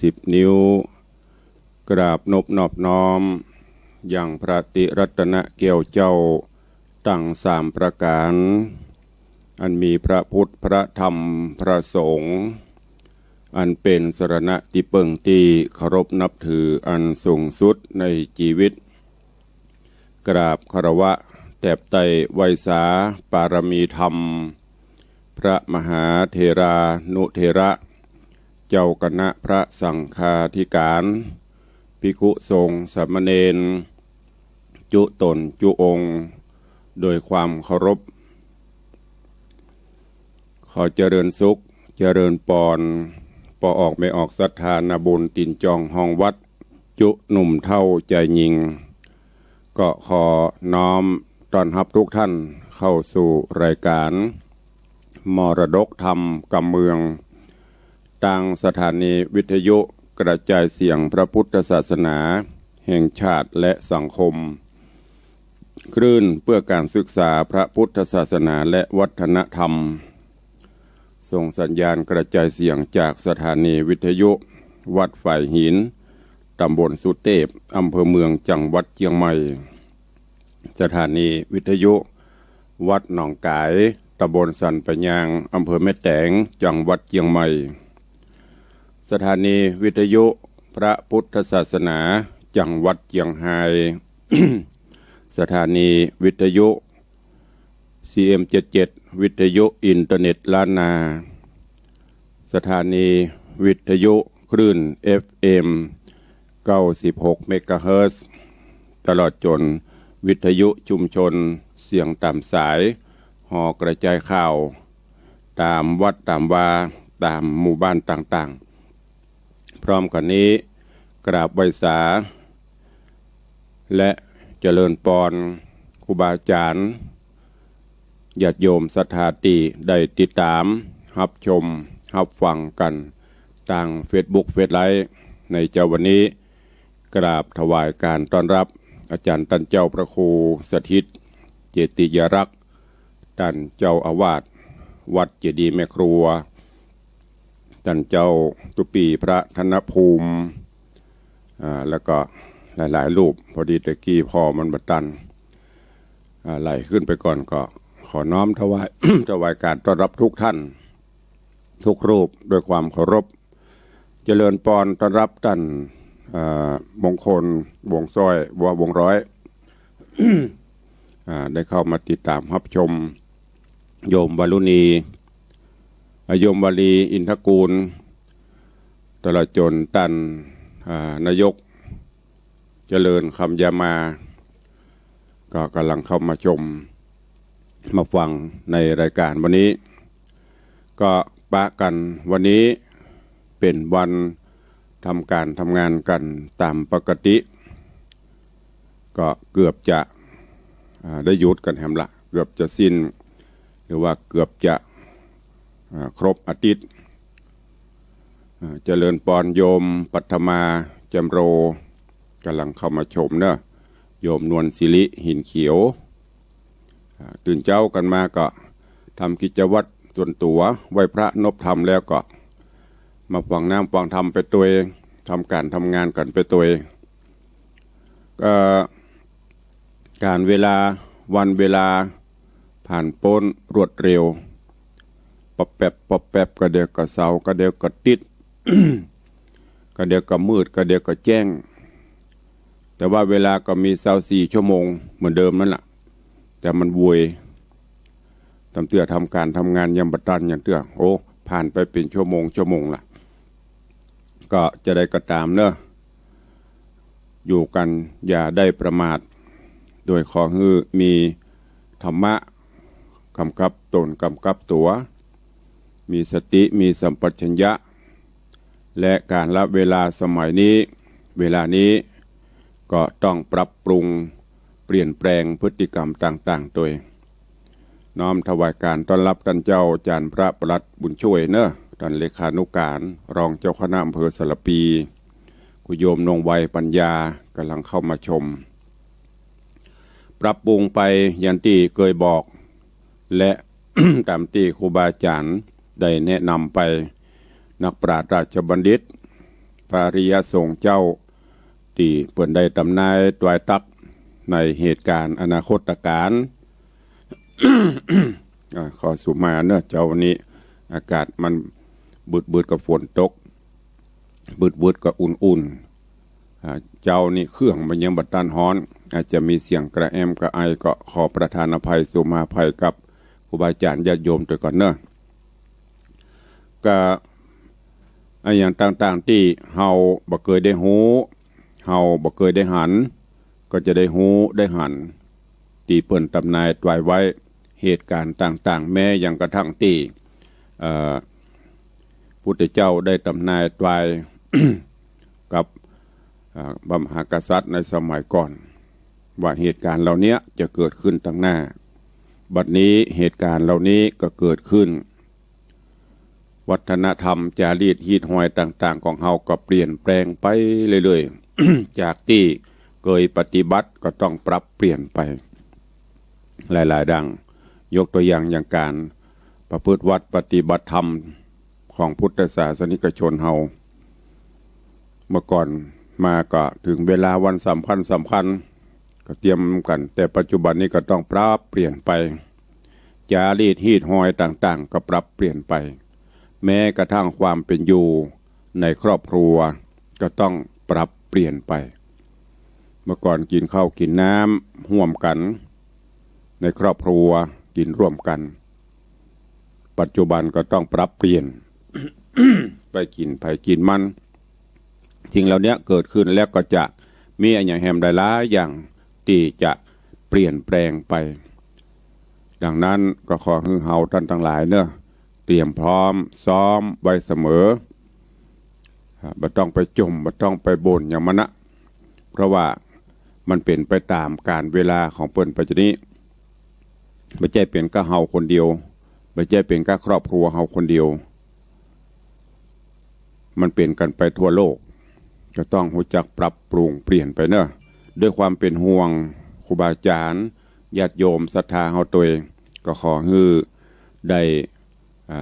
10 นิ้วกราบนอบน้อมอย่างพระติรัตนเกี่ยวเจ้าตั้ง3 ประการอันมีพระพุทธพระธรรมพระสงฆ์อันเป็นสรณะที่เปิ่งที่เคารพนับถืออันสูงสุดในชีวิตกราบคารวะแทบไตรไวยสาปารมีธรรมพระมหาเถรานุเถระเจ้าคณะพระสังฆาธิการภิกขุสงฆ์สามเณรจุตนจุองค์โดยความเคารพขอเจริญสุขเจริญปอนปอออกไม่ออกศรัทธานาบุญตินจองห้องวัดจุหนุ่มเท่าใจยิงก็ขอน้อมต้อนรับทุกท่านเข้าสู่รายการมรดกธรรมกำเมืองตั้งสถานีวิทยุกระจายเสียงพระพุทธศาสนาแห่งชาติและสังคมคลื่นเพื่อการศึกษาพระพุทธศาสนาและวัฒนธรรมส่งสัญญาณกระจายเสียงจากสถานีวิทยุวัดฝ่ายหินตำบลสุเทพอำเภอเมืองจังหวัดเชียงใหม่สถานีวิทยุวัดหนองกายตำบลสันปะยางอำเภอแม่แตงจังหวัดเชียงใหม่สถานีวิทยุพระพุทธศาสนาจังหวัดเชียงราย สถานีวิทยุ CM77 วิทยุอินเทอร์เน็ตล้านนาสถานีวิทยุคลื่น FM 96 เมกะเฮิรตซ์ตลอดจนวิทยุชุมชนเสียงตามสายหอกระจายข่าวตามวัดตามวาตามหมู่บ้านต่างๆพร้อมกันนี้กราบไหว้สาและเจริญปอนครูบาอาจารย์ญาติโยมศรัทธาติได้ติดตามรับชมรับฟังกันทาง Facebook เฟซไลฟ์ในเจ้าวันนี้กราบถวายการต้อนรับอาจารย์ตันเจ้าพระครูสถิตเจติยรักษ์ท่านเจ้าอาวาสวัดเจดีย์แม่ครัวท่านเจ้าตุปีพระธนภูมิแล้วก็หลายๆรูปพอดีตะกี้พอมันบัดตันไหลขึ้นไปก่อนก็ขอน้อมถวาย ถวายการต้อนรับทุกท่านทุกรูปด้วยความเคารพเจริญปอนต้อนรับท่านมงคลวงซ้อยบัววงร้อย ได้เข้ามาติดตามรับชมโยมวรุณีโยมวลีอินทกูลตลอดจนท่านนายกเจริญคำยามาก็กำลังเข้ามาชมมาฟังในรายการวันนี้ก็ปะกันวันนี้เป็นวันทำการทำงานกันตามปกติก็เกือบจะได้หยุดกันแหมละเกือบจะสิ้นหรือว่าเกือบจะครบอาทิตย์เจริญปอนโยมปัทมาจำโรกำลังเข้ามาชมเนอะโยมนวลศิริหินเขียวตื่นเจ้ากันมาก็ทำกิจวัตรส่วนตัวไหว้พระนบธรรมแล้วก็มาฟังน้ำฟังธรรมไปตัวเองทำการทำงานกันไปตัวเองการเวลาวันเวลาผ่านพ้นรวดเร็วปอบแป๊บก็เดี๋ยวก็เสาก็เดี๋ยวก็ติด ก็เดี๋ยวก็มืดก็เดี๋ยวก็แจ้งแต่ว่าเวลาก็มี24 ชั่วโมงเหมือนเดิมนั่นแหละแต่มันวุ่ยทำเตื้อทำการทำงานยามบัดตันอย่างเตื้อโอ้ผ่านไปเป็นชั่วโมงล่ะก็จะได้กระตามเนอะอยู่กันอย่าได้ประมาทโดยขอให้มีธรรมะกำกับตนกำกับตัวมีสติมีสัมปชัญญะและการละเวลาสมัยนี้เวลานี้ก็ต้องปรับปรุงเปลี่ยนแปลงพฤติกรรมต่างๆตัวน้อมถวายการต้อนรับท่านเจ้าอาจารย์พระประหลัดบุญช่วยเนอะท่านเลขานุการรองเจ้าคณะอำเภอสระปีคุโยมนงไวปัญญากำลังเข้ามาชมปรับปรุงไปอย่างที่เคยบอกและ ตามที่ครูบาอาจารย์ได้แนะนำไปนักปราชญ์ราชบัณฑิต พระอริยสงฆ์เจ้าที่เปิ่นได้ตำนายตวายตักในเหตุการณ์อนาคตการ ขอสุมาเนอะเจ้าวันนี้อากาศมันบืดกับฝนตกบืดกับอุ่นเจ้านี่เครื่องมันยังบัดตันฮ้อนอาจจะมีเสียงกระแอมกระไอก็ขอประทานอภัยสุมาภัยกับครูบาอาจารย์ญาติโยมตัวก่อนเนอะก็อย่างต่างๆที่เฮาบ่เคยได้หูเฮาบ่เคยได้หันก็จะได้หูได้หันที่เปิ้นตำนายไว้เหตุการณ์ต่างๆแม้อย่างกระทั่งที่พุทธเจ้าได้ตำนายไว้ กับพระมหากษัตริย์ในสมัยก่อนว่าเหตุการณ์เหล่านี้จะเกิดขึ้นตั้งหน้าบัดนี้เหตุการณ์เหล่านี้ก็เกิดขึ้นวัฒนธรรมจารีตฮีตหอยต่างๆของเฮาก็เปลี่ยนแปลงไปเรื่อยๆ จากที่เคยปฏิบัติก็ต้องปรับเปลี่ยนไปหลายๆดังยกตัวอย่างการประพฤติวัดปฏิบัติธรรมของพุทธศาสนิกชนเฮาเมื่อก่อนมาก็ถึงเวลาวันสำคัญก็เตรียมกันแต่ปัจจุบันนี้ก็ต้องปรับเปลี่ยนไปจารีตฮีตหอยต่างๆก็ปรับเปลี่ยนไปแม้กระทั่งความเป็นอยู่ในครอบครัวก็ต้องปรับเปลี่ยนไปเมื่อก่อนกินข้าวกินน้ำร่วมกันในครอบครัวกินร่วมกันปัจจุบันก็ต้องปรับเปลี่ยน ไปกินไผกินมันสิ่งเหล่านี้เกิดขึ้นแล้วก็จะมีอย่างแฮมได้หลายอย่างที่จะเปลี่ยนแปลงไปดังนั้นก็ขอให้เฮาท่านทั้งหลายเนอะเตรียมพร้อมซ้อมไว้เสมอบ่ต้องไปจมบ่ต้องไปบ่นอย่างมันนะเพราะว่ามันเป็นไปตามการเวลาของเปิ้นปัจจุบันนี้ไม่ใช่เป็นแค่เฮาคนเดียวไม่ใช่เป็นแค่ครอบครัวเฮาคนเดียวมันเป็นกันไปทั่วโลกก็ต้องรู้จักปรับปรุงเปลี่ยนไปเนอะด้วยความเป็นห่วงครูบาอาจารย์ญาติโยมศรัทธาเฮาตัวเองก็ขอให้ได้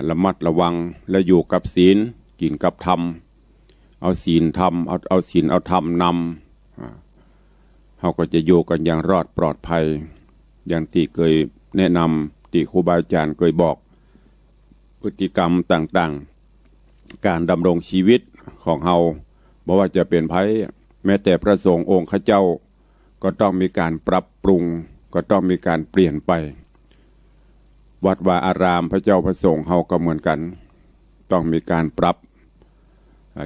ระมัดระวังและอยู่กับศีลกินกับธรรมเอาศีลธรรมเอาศีลเอาธรรมนำเฮาก็จะอยู่กันอย่างรอดปลอดภัยอย่างที่เคยแนะนำที่ครูบาอาจารย์เคยบอกพฤติกรรมต่างๆการดำรงชีวิตของเฮาบ่ว่าจะเป็นไผแม้แต่พระสงฆ์องค์ข้าเจ้าก็ต้องมีการปรับปรุงก็ต้องมีการเปลี่ยนไปวัดวาอารามพระเจ้าพระสงฆ์เฮาก็เหมือนกันต้องมีการปรับ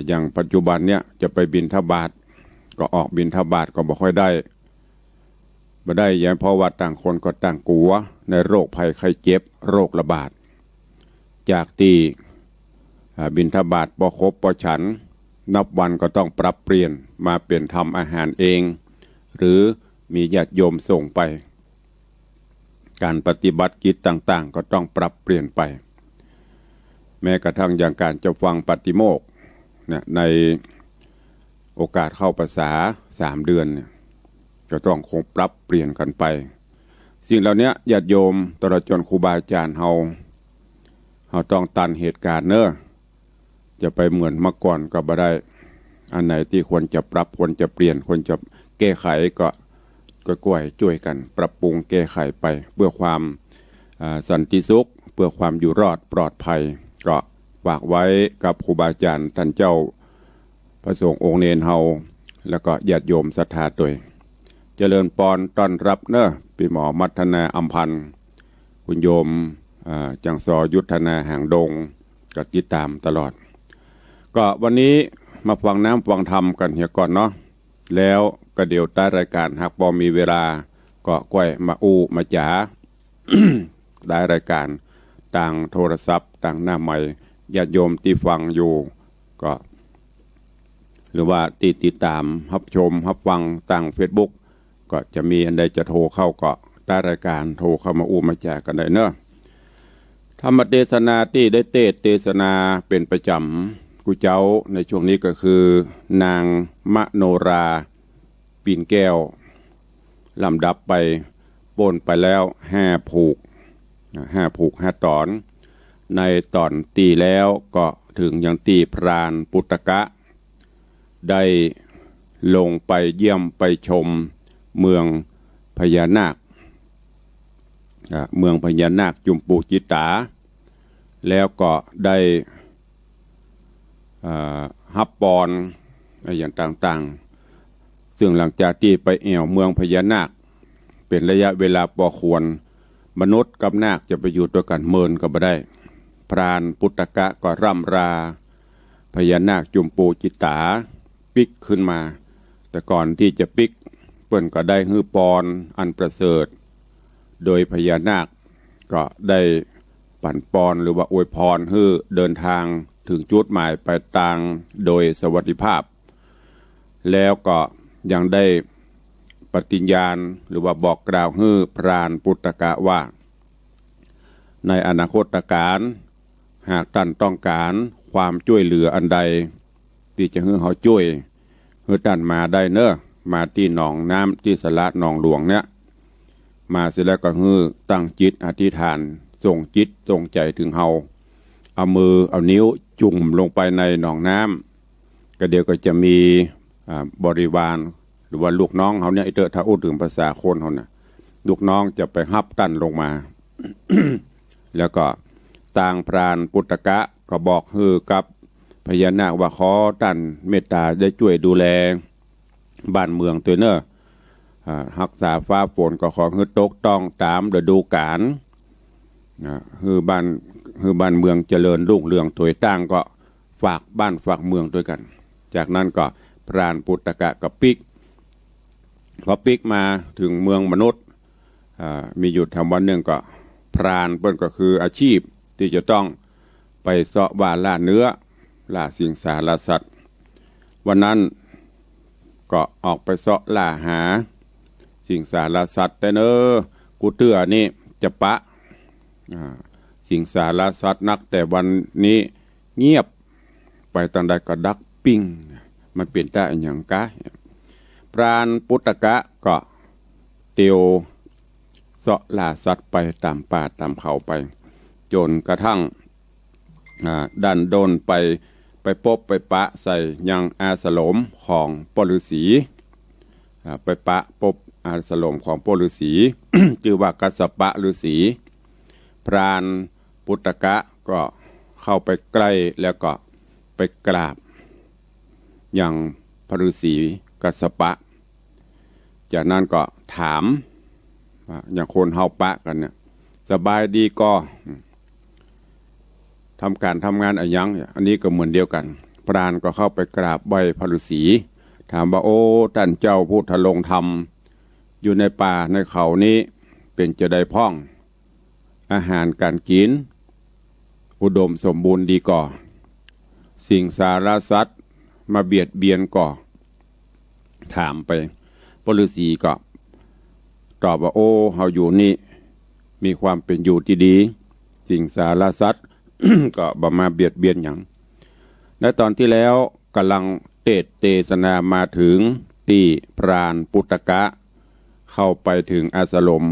อย่างปัจจุบันเนี้ยจะไปบิณฑบาตก็ออกบิณฑบาตก็บ่ค่อยได้บ่ได้อย่างเพราะว่าต่างคนก็ต่างกลัวในโรคภัยไข้เจ็บโรคระบาดจากที่บิณฑบาตบ่ครบบ่ฉันนับวันก็ต้องปรับเปลี่ยนมาเป็นทำอาหารเองหรือมีญาติโยมส่งไปการปฏิบัติกิจต่างๆก็ต้องปรับเปลี่ยนไปแม้กระทั่งอย่างการจะฟังปฏิโมกข์ในโอกาสเข้าพรรษา3 เดือนก็ต้องคงปรับเปลี่ยนกันไปสิ่งเหล่านี้ญาติโยมตลอดจนครูบาอาจารย์เฮาต้องตันเหตุการณ์เนอะจะไปเหมือนเมื่อก่อนก็บ่ได้อันไหนที่ควรจะปรับควรจะเปลี่ยนควรจะแก้ไขก็กล้วยช่วยกันปรับปรุงแก้ไขไปเพื่อความสันติสุขเพื่อความอยู่รอดปลอดภัยก็ฝากไว้กับครูบาอาจารย์ท่านเจ้าพระสงฆ์องค์เนรเฮาแล้วก็ญาติโยมศรัทธาด้วยเจริญพรต้อนรับเนอะพี่หมอมัทนาอำพันธ์คุณโยมจังซอยุทธนาหางดงก็ติดตามตลอดก็วันนี้มาฟังน้ำฟังธรรมกันเฮียก่อนเนาะแล้วก็เดี๋ยวใต้รายการหากพอมีเวลาก็ก้อยมามาจ๋า ได้รายการต่างโทรศัพท์ต่างหน้าใหม่ญาติโยมที่ฟังอยู่ก็หรือว่าติดตามรับชมรับฟังต่าง Facebook ก็จะมีอันใดจะโทรเข้าก็ใต้รายการโทรเข้ามามาจ๋ากันได้เนอะธรรมเทศนาที่ได้เทศนาเป็นประจำกูเจ้าในช่วงนี้ก็คือนางมโนราปีนแก้วลำดับไปโป่นไปแล้ว5 ผูก5 ตอนในตอนตีแล้วก็ถึงยังตีพรานปุตตะ ได้ลงไปเยี่ยมไปชมเมืองพญานาคเมืองพญานาคจุมปูจิตาแล้วก็ได้ฮับปอนอย่างต่างๆซึ่งหลังจากที่ไปแอวเมืองพญานาคเป็นระยะเวลาพอควรมนุษย์กับนาคจะไปอยู่ด้วยกันเมินก็บ่ได้พรานปุตตกะก็ร่ำราพญานาคจุมปูจิตาปิกขึ้นมาแต่ก่อนที่จะปิกเปิ้นก็ได้ฮื้อปอนอันประเสริฐโดยพญานาคก็ได้ปั่นปอนหรือว่าอวยพรให้เดินทางถึงจุดหมายปลายทางโดยสวัสดิภาพแล้วก็ยังได้ปฏิญญาณหรือว่าบอกกล่าวให้พรานปุตตกะว่าในอนาคตการหากท่านต้องการความช่วยเหลืออันใดที่จะให้เขาช่วยให้ท่านมาได้เนอะมาที่หนองน้ำที่สระหนองหลวงเนี่ยมาเสร็จแล้วก็ให้ตั้งจิตอธิษฐานส่งจิตส่งใจถึงเฮาเอามือเอานิ้วจุ่มลงไปในหนองน้ำก็เดี๋ยวก็จะมีบริวารหรือว่าลูกน้องเขาเนี่ยไอเตอถ้าพูดถึงภาษาคนเขาเนี่ยลูกน้องจะไปฮับตั้นลงมา แล้วก็ต่างพรานปุตตกะก็บอกฮือกับพญานาคว่าขอท่านเมตตาได้ช่วยดูแลบ้านเมืองตัวเนอะรักษาฟ้าฝนก็ขอฮือตกต้องตามฤดูกาลฮือบ้านเมืองเจริญรุ่งเรืองถวยตั้งก็ฝากบ้านฝากเมืองด้วยกันจากนั้นก็พรานปุตตกะกับปิกพอปิกมาถึงเมืองมนุษย์มีอยู่ทำวันหนึ่งก็พรานเปิ้นก็คืออาชีพที่จะต้องไปเสาะว่าล่าเนื้อล่าสิงสารสัตว์วันนั้นก็ออกไปเสาะล่าหาสิงสารสัตว์แต่เนอกูเตื้อนี่จะปะสิงสารสัตว์นักแต่วันนี้เงียบไปตอนใดก็ดักปิ้งมันเปลี่ยนได้อย่างกะพรานปุตตกะก็เตียวเสาะล่าสัตว์ไปตามป่าตามเขาไปจนกระทั่งดันโดนไปพบไปปะใส่ยังอาสลมของปฤษีไปปะพบอาสลมของปฤษี ชื่อว่ากัสสปะฤาษีพรานปุตตกะก็เข้าไปใกล้แล้วก็ไปกราบอย่างพระฤาษีกัสสปะจากนั้นก็ถามอย่างคนเฮาปะกันเนี่ยสบายดีก็ทำงานอะไรยังอันนี้ก็เหมือนเดียวกันพรานก็เข้าไปกราบไหว้พระฤาษีถามว่าโอ้ท่านเจ้าผู้ทะลงธรรมอยู่ในป่าในเขานี้เป็นจะได้พ่องอาหารการกินอุดมสมบูรณ์ดีก่อสิ่งสารสัตว์มาเบียดเบียนก่อถามไปพระฤาษีก็ตอบว่าโอ้เฮาอยู่นี่มีความเป็นอยู่ที่ดีสิ่งสารสัตว์ ก็บ่มาเบียดเบียนอย่างและตอนที่แล้วกำลังเทศนามาถึงที่พรานปุตตกะเข้าไปถึงอาสลม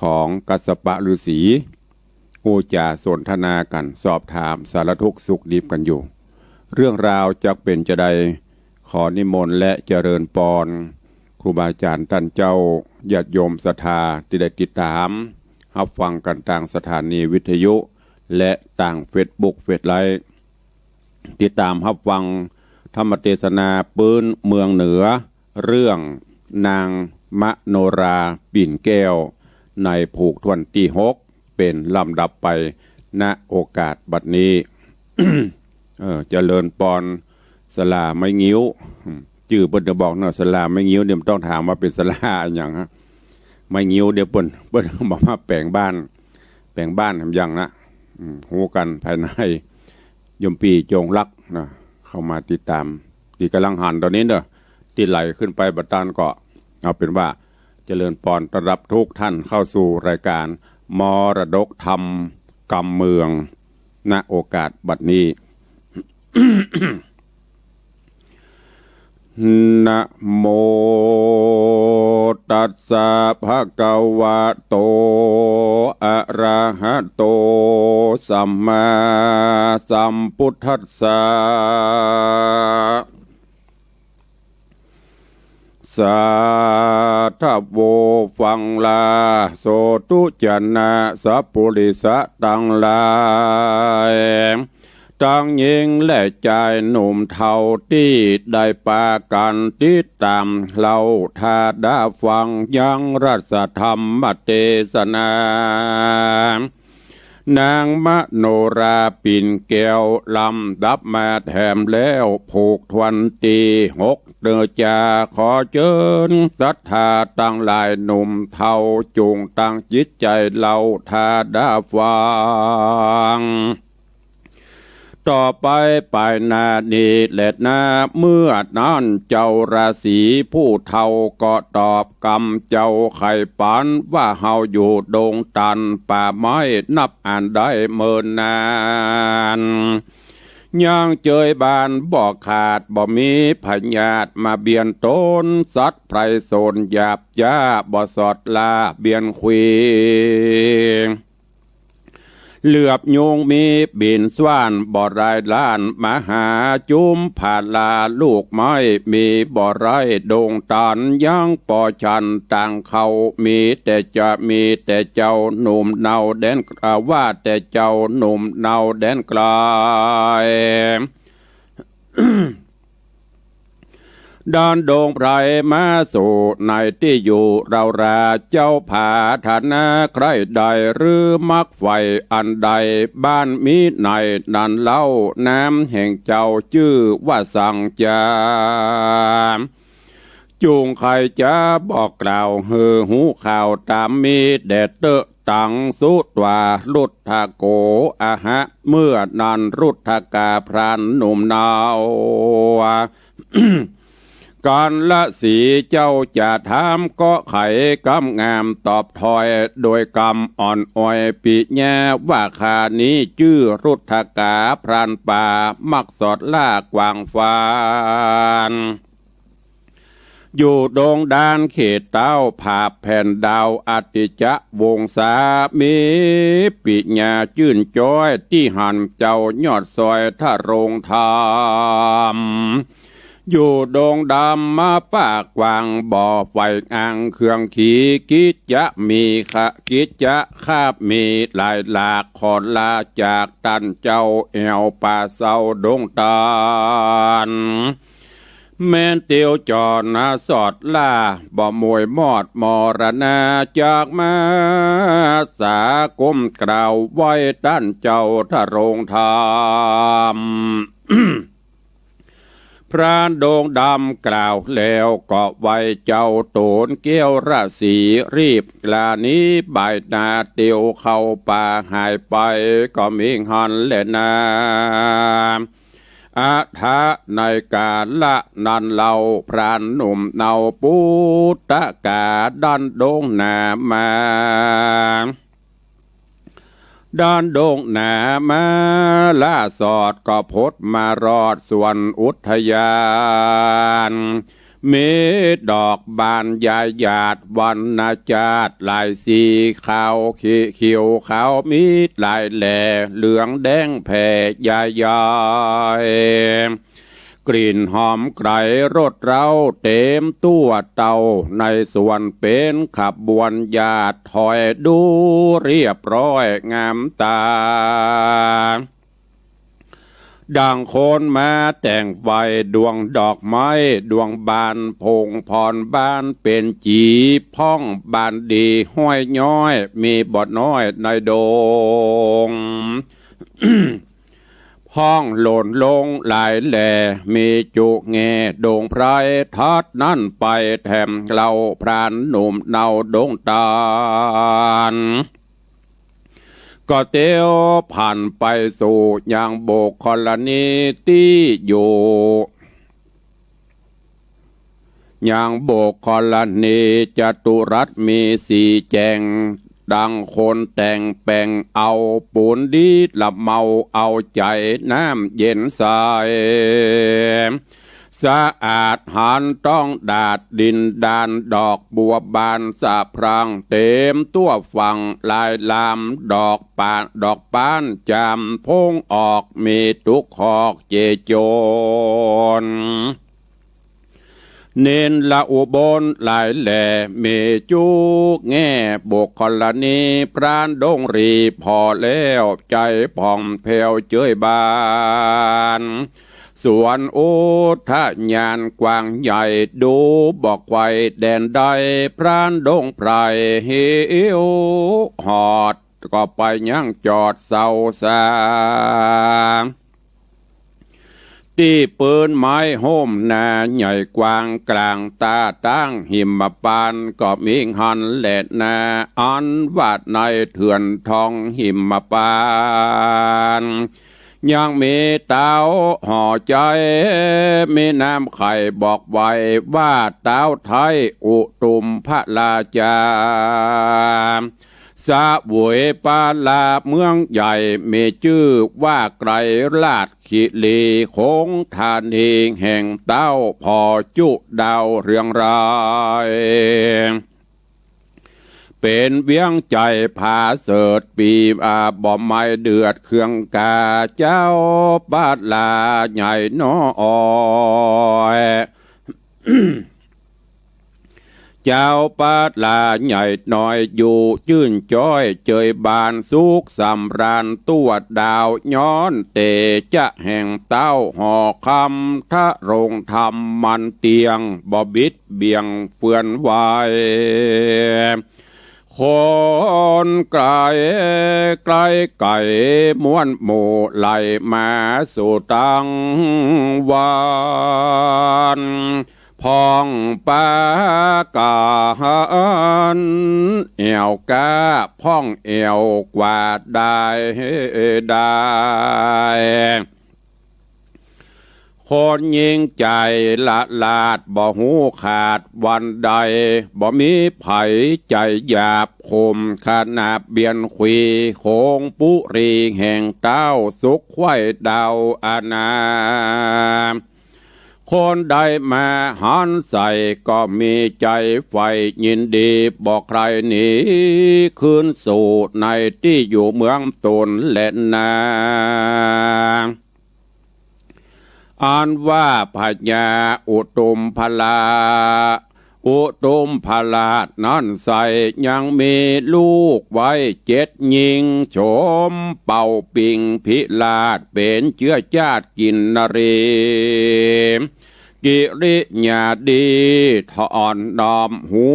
ของกัสสปะฤาษีโอจาสนทนากันสอบถามสารทุกข์สุขดิบกันอยู่เรื่องราวจะเป็นจะใดขอนิมนต์และเจริญปอนครูบาอาจารย์ท่านเจ้าญาติโยมศรัทธาที่ได้ติดตามรับฟังกันทางสถานีวิทยุและต่างเฟซบุ๊กเฟซไลน์ติดตามรับฟังธรรมเทศนาปืนเมืองเหนือเรื่องนางมโนราปิ่นแก้วในผูกทวนที่6เป็นลำดับไปณโอกาสบัดนี้ เจริญปอนสลาไม่งิ้วชื่อเปิ้นจะบอกเนาะสลาไม่งิ้วเดี๋ยวต้องถามว่าเป็นสลาอย่างฮะไม่งิ้วเดี๋ยวเปิ้นบอกว่าแปลงบ้านทำอย่างนะหูกันภายในยมปีจงรักนะเข้ามาติดตามที่กำลังหันตอนนี้เด้อที่ไหลขึ้นไปบัดตานก็เอาเป็นว่าเจริญปอนต้อนรับทุกท่านเข้าสู่รายการมรดกธรรมกรรมเมืองณโอกาสบัดนี้ นะโมตัสสะภะคะวะโตอะระหะโตสัมมาสัมพุทธัสสะ สาทโวฟังลาโสตุจนะสัพปุริสะตังลายตั้งหญิงและชายหนุ่มเทาที่ได้ปากันที่ตามเล่าทาดาฟังยังรัศธรรมเทศนานางมโนราปิ่นแก้วลำดับมาแถมแล้วผูกทวนตี6เดือจาขอเชิญศรัทธาตั้งหลายหนุ่มเทาจูงตั้งจิตใจเราทาดาฟังต่อไปปลายนานีและนาเมื่อนั้นเจ้าราศีผู้เฒ่าก็ตอบกำเจ้าไข่ปันว่าเฮาอยู่ดงตันป่าไม้นับอ่านได้เมินนานย่างเจยบานบ่ขาดบ่มีพญาตมาเบียนต้นสัตว์ไพรโซนหยาบจ้าบ่สอดลาเบียนควีเหลือบโยงมีบินสว่านบ่อไรล้านมหาจุมผ่าลาลูกไม้มีบ่อไรดงตันยังปอชันต่างเขามีแต่จะมีแต่เจ้าหนุ่มเนาแดนว่าแต่เจ้าหนุ่มเนาแดนไกลด้านดงไพรมาสู่ในที่อยู่เราราเจ้าผาฐานะใครใดหรือมักไฟอันใดบ้านมีในนันเล่าน้ำแห่งเจ้าชื่อว่าสังจามจูงใครจะบอกกล่าวเฮือหูข่าวตามมีแดดเตอะตังสุตวาลุทธโกอาหะเมื่อนันรุทธกาพรานหนุ่มนาวการละสีเจ้าจะถามก็ไขกำงามตอบถอยโดยกำอ่อนอ้อยปีแย่ว่าคานี้ชื่อรุทธกาพรานป่ามักสอดล่ากวางฟานอยู่ดงดานเขตเต้าผาแผ่นดาวอติจะวงศามีปิญาจื่นจ้อยที่หันเจ้ายอดซอยทะโรงธรรมอยู่ดงดำมาปากวางบ่อไฟอ่างเครื่องขี่กิจจะมีกิจจะคาบมีหลายหลากขอลาจากตันเจ้าแอวป่าเศร้าดงตาลแม่นเตียวจอนาสอดล่าบ่มวยมอดมรณาจากมาสากมกล่าวไว้ตั้นเจ้าทะโรงธรรม พรานโดงดำกล่าวแล้วก็ไว้เจ้าโตนเกี้ยวราศีรีบกลานี้บ่ายนาเตียวเข้าป่าหายไปก็มิงหันแลนาอาทะในกาละนันเล่าพรานหนุ่มเนาปุตตะกาดันโดงนามาด้านโดงหนามาล่าสอดก็พดมารอดส่วนอุทยานมีดอกบานยายหยาดวันนาจาดลายสีขาวเขียวขาวมีลายแหล่เหลืองแดงแผ่ยายกลิ่นหอมไกรรสเราเต็มตัวเต่าในส่วนเป็นขับบวนญาติถอยดูเรียบร้อยงามตาดังโคนมาแต่งไฟดวงดอกไม้ดวงบานพงพรบ้านเป็นจีพ่องบานดีห้อยย้อยมีบอดน้อยในโดง ห้องหล่นลงหลายแหล่มีจุแงโด่งไพรทัดนั่นไปแถมเล่าพรานหนุ่มเนาดงตาลก็เตียวผ่านไปสู่ยังโบกคลนีที่อยู่ยังโบกคลนีจตุรัสมีสีแจงดังคนแต่งแปลงเอาปูนดีละเมาเอาใจน้ำเย็นใสสะอาดหันต้องดาดดินดานดอกบัวบานสะพรังเต็มตัวฝั่งลายลามดอกปานจามพงออกมีตุกหอกเจโจน เน้นละอุบลหลายแหล่เมจุกแง่บุคคลนีพรานดงรีพอแล้วใจผ่องแผ้วเจยบานสวนอุทยานกว้างใหญ่ดูบอกไว้แดนใดพรานดงไพรหิวหอดก็ไปยังจอดเศร้าสาตีปืนไม้โฮมนาใหญ่กว้างกลางตาตั้งหิมปานก็มีหันแหลดนาอันวาดในเถื่อนทองหิมปานยังมีเต้าห่อใจมีน้ำไข่บอกไว้ว่าเต้าไทยอุตุมพระราชาสะบวยปาลาเมืองใหญ่มีชื่อว่าไกรลาดขีลีคงทานเองแห่งเต้าพอจุดาวเรืองรายเป็นเวียงใจผาเสดปีบ่อไม้เดือดเครื่องกาเจ้าบาดลาใหญ่น้อยเจ้าปาดลาใหญ่น้อยอยู่ชื่นจ้อยเจยบานสุขสำราญตัวดาวย้อนเตจะแห่งเต้าห่อคำทะรงธรรมมันเตียงบ่บิดเบียงเฟื่อนไหวคนไกลไกลไก่ม้วนหมู่ไหลมาสู่ตังวันพองปากาหันเอวกาพ่องเอวกว่าได้คนยิงใจละลาดบ่หูขาดวันใดบ่มีไผใจหยาบคมขนาบเบียนขุยโคงปุรีแห่งเต้าสุขไว้ดาวอาณาคนใดมาหันใส่ก็มีใจไฟยินดีบอกใครหนีคืนสู่ในที่อยู่เมืองตนและนาอ่านว่าพญาอุตุมพลาอุตุมพลาดนั้นใส่ยังมีลูกไว้7หญิงโฉมเป่าปิงพิลาดเป็นเชื้อชาติกินนรีกิริญาดีทอนดอมหู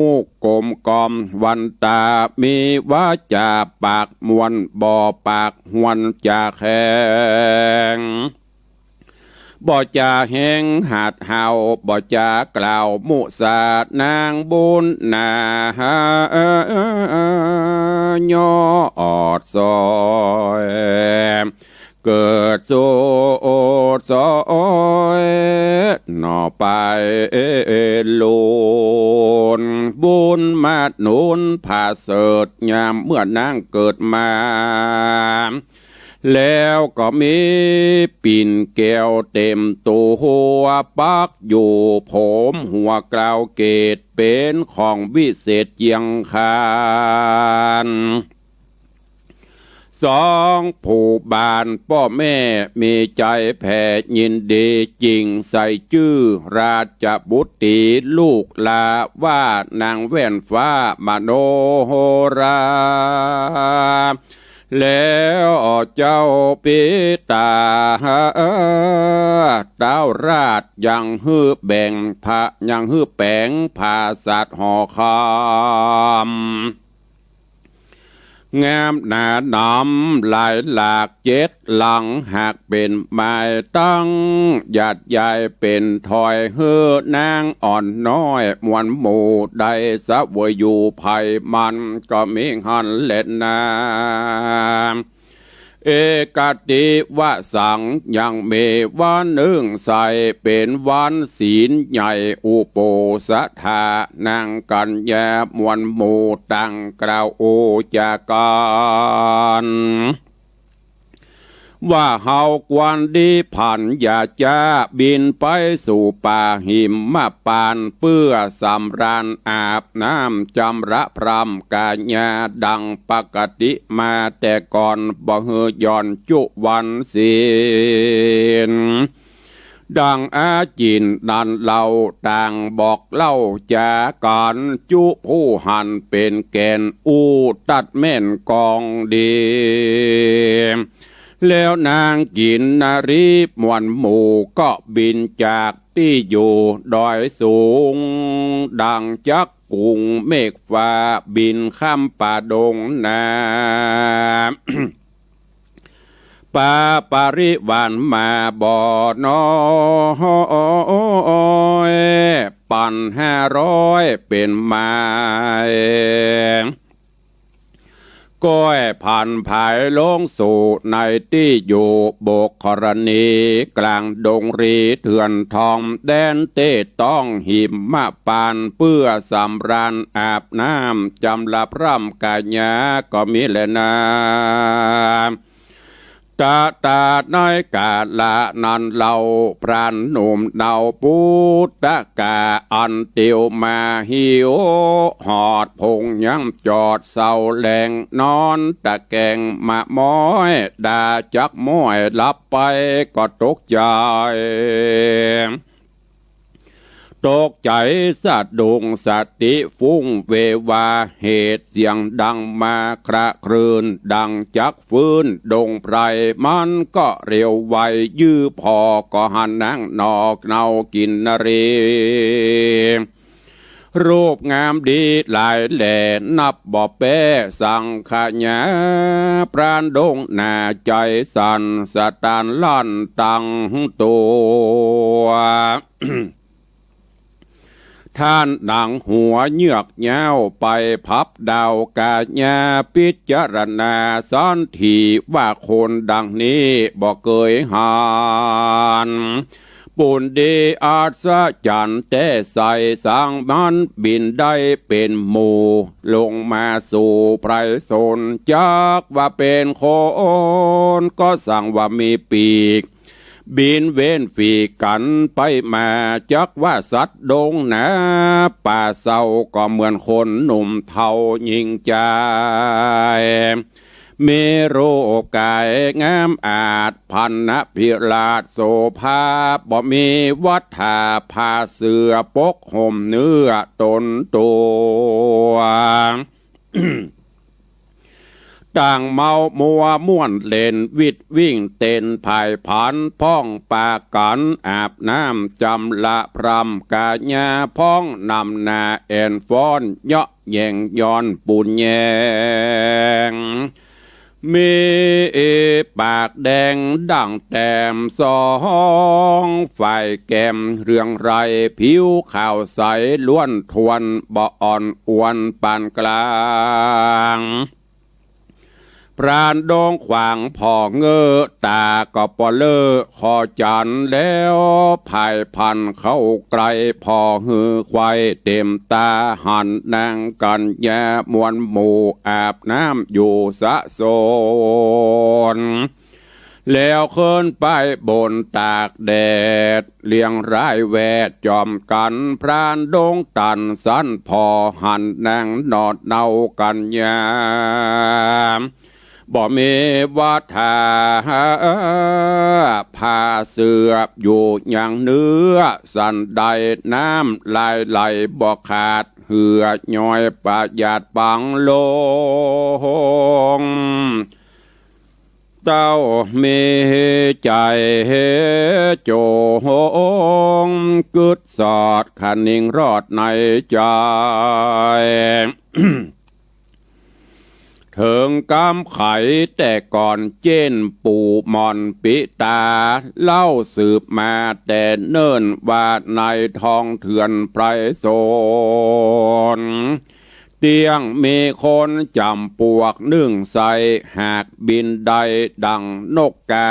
กลมกอมวันตามีวาจาปากมวนบ่อปากหวนจาแข็งบ่จาแหงหาดเฮาบ่จากล่าวมุสานางบุญนาย่ออดซอยเกิดโซดซอยหน่อไปลูนบุญมาดนุนผาเสดยามเมื่อนางเกิดมาแล้วก็มีปิ่นแก้วเต็มตัวปักอยู่ผมหัวกล่าวเกตเป็นของวิเศษเจียงคานสองผู้บานพ่อแม่มีใจแผ่ยินดีจริงใส่ชื่อราชบุตรีลูกลาว่านางแว่นฟ้ามโนราแล้วเจ้าปิตาเต้าราชยังฮื้อแบ่งพระยังฮื้อแปงภาสัตว์ห่อคำงามหนาหนำหลายหลาก7หลังหากเป็นไม้ตั้งหยาดใหญ่เป็นถอยเฮือนางอ่อนน้อยมวลหมู่ใดสะวยอยู่ภัยมันก็มีหันเล็ดนาเอกติวะสังยังเมวันหนึ่งใสเป็นวันศีลใหญ่อุโปสถานางกัญญามวลหมู่ตั้งกล่าวโอจาการว่าเฮากวนดีผ่านอย่าจะบินไปสู่ป่าหิมมาปานเพื่อสำราญอาบน้ำจำระพรำกาญาดังปกติมาแต่ก่อนบ่เฮย้อนจุวันศีล ดังอาจินดันเราต่างบอกเล่าจากการจุผู้หันเป็นแกนอูตัดแม่นกองดีแล้วนางกินนารีมวนหมู่ก็บินจากที่อยู่ดอยสูงดังจักกุงเมฆฟ้าบินข้ามป่าดงนาปาปาริวานมาบ่อนอยปัน500เป็นไม้ก้อยผ่านภายลงสู่ในที่อยู่โบกกรณีกลางดงรีเถื่อนทองแดนเต้ต้องหิมมาปานเพื่อสำราญอาบน้ำจำลับร่ำกาญาก็มีแลนาตาน้อยกาละนันเราพรานหนุ่มเดาปุตตะกาอันเตียวมาหิวหอดพงย้ำจอดเศร้าแหลงนอนตะแกงมาม้อยดาจักม้อยลับไปก็ตกใจตกใจสะดุ้งสติฟุ้งเววาเหตุเสียงดังมาคระครืนดังจักฟื้นดงไพรมันก็เร็วไวยื้อพอก็หันนั่งนอกเนากินนรีรูปงามดีหลายแหล่นับบ่แป้สังขญาปราณดงหน้าใจสั่นสะตานลั่นตังตัวท่านดังหัวเยือกเย้าไปพับดาวกาญาพิจารณาซ้อนทีว่าคนดังนี้บ่เคยหานปุ่นดีอาศจันแต่ใส่สร้างมันบินได้เป็นหมู่ลงมาสู่ไพรสนจักว่าเป็นคนก็สั่งว่ามีปีกบินเว้นฝีกันไปมาจักว่าสัตว์ดงนาป่าเศร้าก็เหมือนคนหนุ่มเทายิ่งใจเมโรกายงามอาจพันนพิราชโสภาบ่มีวัฏฐาพาเสือปกห่มเนื้อตนตัวต่างเมามัวม่วนเล่นวิดวิ่งเต้นภายผันพ้องปากันอาบน้ำจำละพรำกาญาพ้องนำนาแอนฟ้อนเยาะแย่งย้อนปูนแยงมีปากแดงดังแต้มสองฝ่ายแก้มเรื่องไรผิวขาวใสล้วนทวนบ่อ่อนอวนปานกลางปราณดงขวางพอเงอตาก็ปอเลอคอจันแล้วภายพันเข้าไกลพอหือควายเต็มตาหันนางกันแย่มวนหมู่อาบน้ำอยู่สะโซนแล้วเคินไปบนตากแดดเลี้ยงรายแวดจอมกันพรานดงตันสันพอหันนางนอดเนากันยามบ่มีวัฏฐาพาเสือบอยู่อย่างเนื้อสันใดน้ำไหลบ่ขาดเหือย้อยประหยัดปังลงเต้ามีใจโจงกึดสอดขันนิ่งรอดในใจถึงกำไขแต่ก่อนเจนปู่มอนปิตาเล่าสืบมาแต่เนิ่นว่าในทองเถื่อนไพรโซนเตียงมีคนจำปวกนึ่งใส่หากบินใดดังนกกา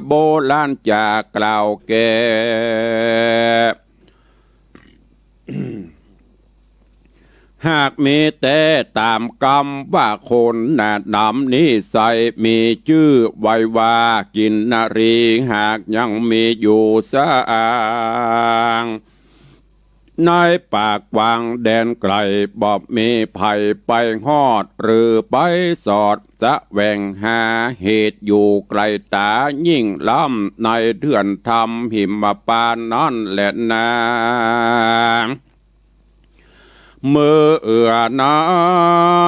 โบราณจากกล่าวแก่ หากมีแต่ตามกรรมว่าคนน่ะนำนิสัยมีชื่อไว้ว่ากินนรีหากยังมีอยู่สาง ในปากวางแดนไกลบอบมีภัยไปฮอดหรือไปสอดจะแหว่งหาเหตุอยู่ไกลตายิ่งล้ำในเถื่อนทำหิมปานนั่นแหละนาเมื่ออนา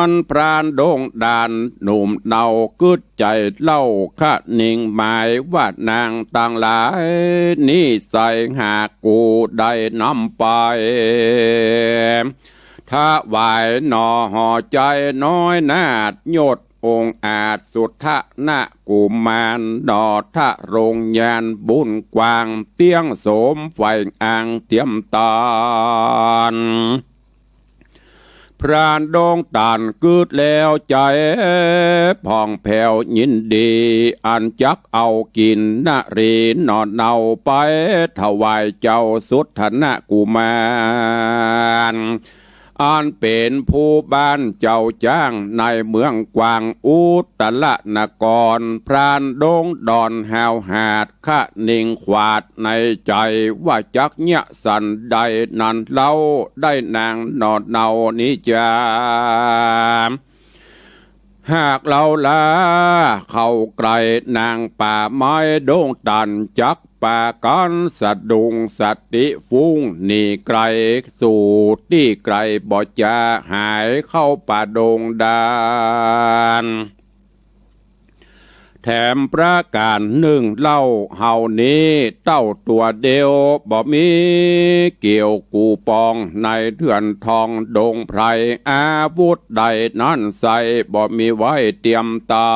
นพรานดงดานหนุ่มเนากึดใจเล่าคะนิ่งหมายว่านางต่างหลายนี่ใส่หากกูได้นำไปถ้าไหวหนอห่อใจน้อยนาดโยดองอาจสุทธะนะกุมารดอทะโรงยานบุญกวางเตียงโสมไฟอ่างเตรียมตานพรานดงตานกึดแล้วใจผ่องแผ้วยินดีอันจักเอากินนารีนอนเนาไปถวายเจ้าสุทธนะกุมารอันเป็นผู้บ้านเจ้าจ้างในเมืองกวางอุตละนกรพรานดงดอนหาวหาดคะนิ่งขวาดในใจว่าจักเนี่ยสันใดนันเล่าได้นางนอนเนานิจาหากเราลาเข้าไกลนางป่าไม้ดงตันจักป่ากันสะดุงสติฟุ้งหนีไกลสู่ที่ไกลบ่จะหายเข้าป่าดงดานแถมประการหนึ่งเล่าเฮานี้เต้าตัวเดียวบ่มีเกี่ยวกูปองในเถื่อนทองดงไพรอาวุธใดนั่นใส่บ่มีไว้เตรียมตา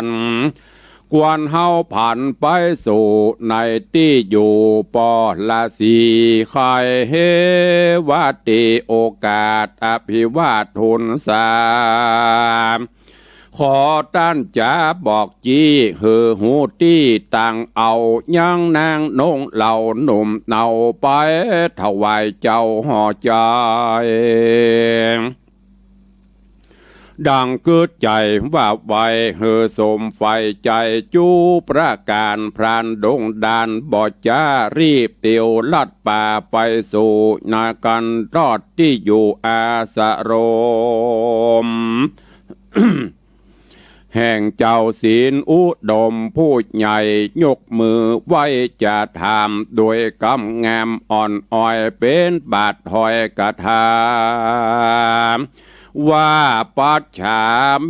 นกวนเฮาผ่านไปสู่ในที่อยู่ปอละสีใครเฮวาติโอกาสอภิวาททุนสามขอต้านจะบอกจี้หือหูตี้ต่างเอายังนางนงเหล่าหนุ่มเนาไปถวายเจ้าห่อใจดังกึดใจว่าไวเหือสมไฟใจจูประการพรานดงดานบ่จ้ารีบเตียวลัดป่าไปสู่นากันรอดที่อยู่อาสะโรม แห่งเจ้าศีลอุดมผู้ใหญ่ยกมือไว้จะถามโดยกำงามอ่อนอ้อยเป็นบาดหอยกระทาว่าปัจฉา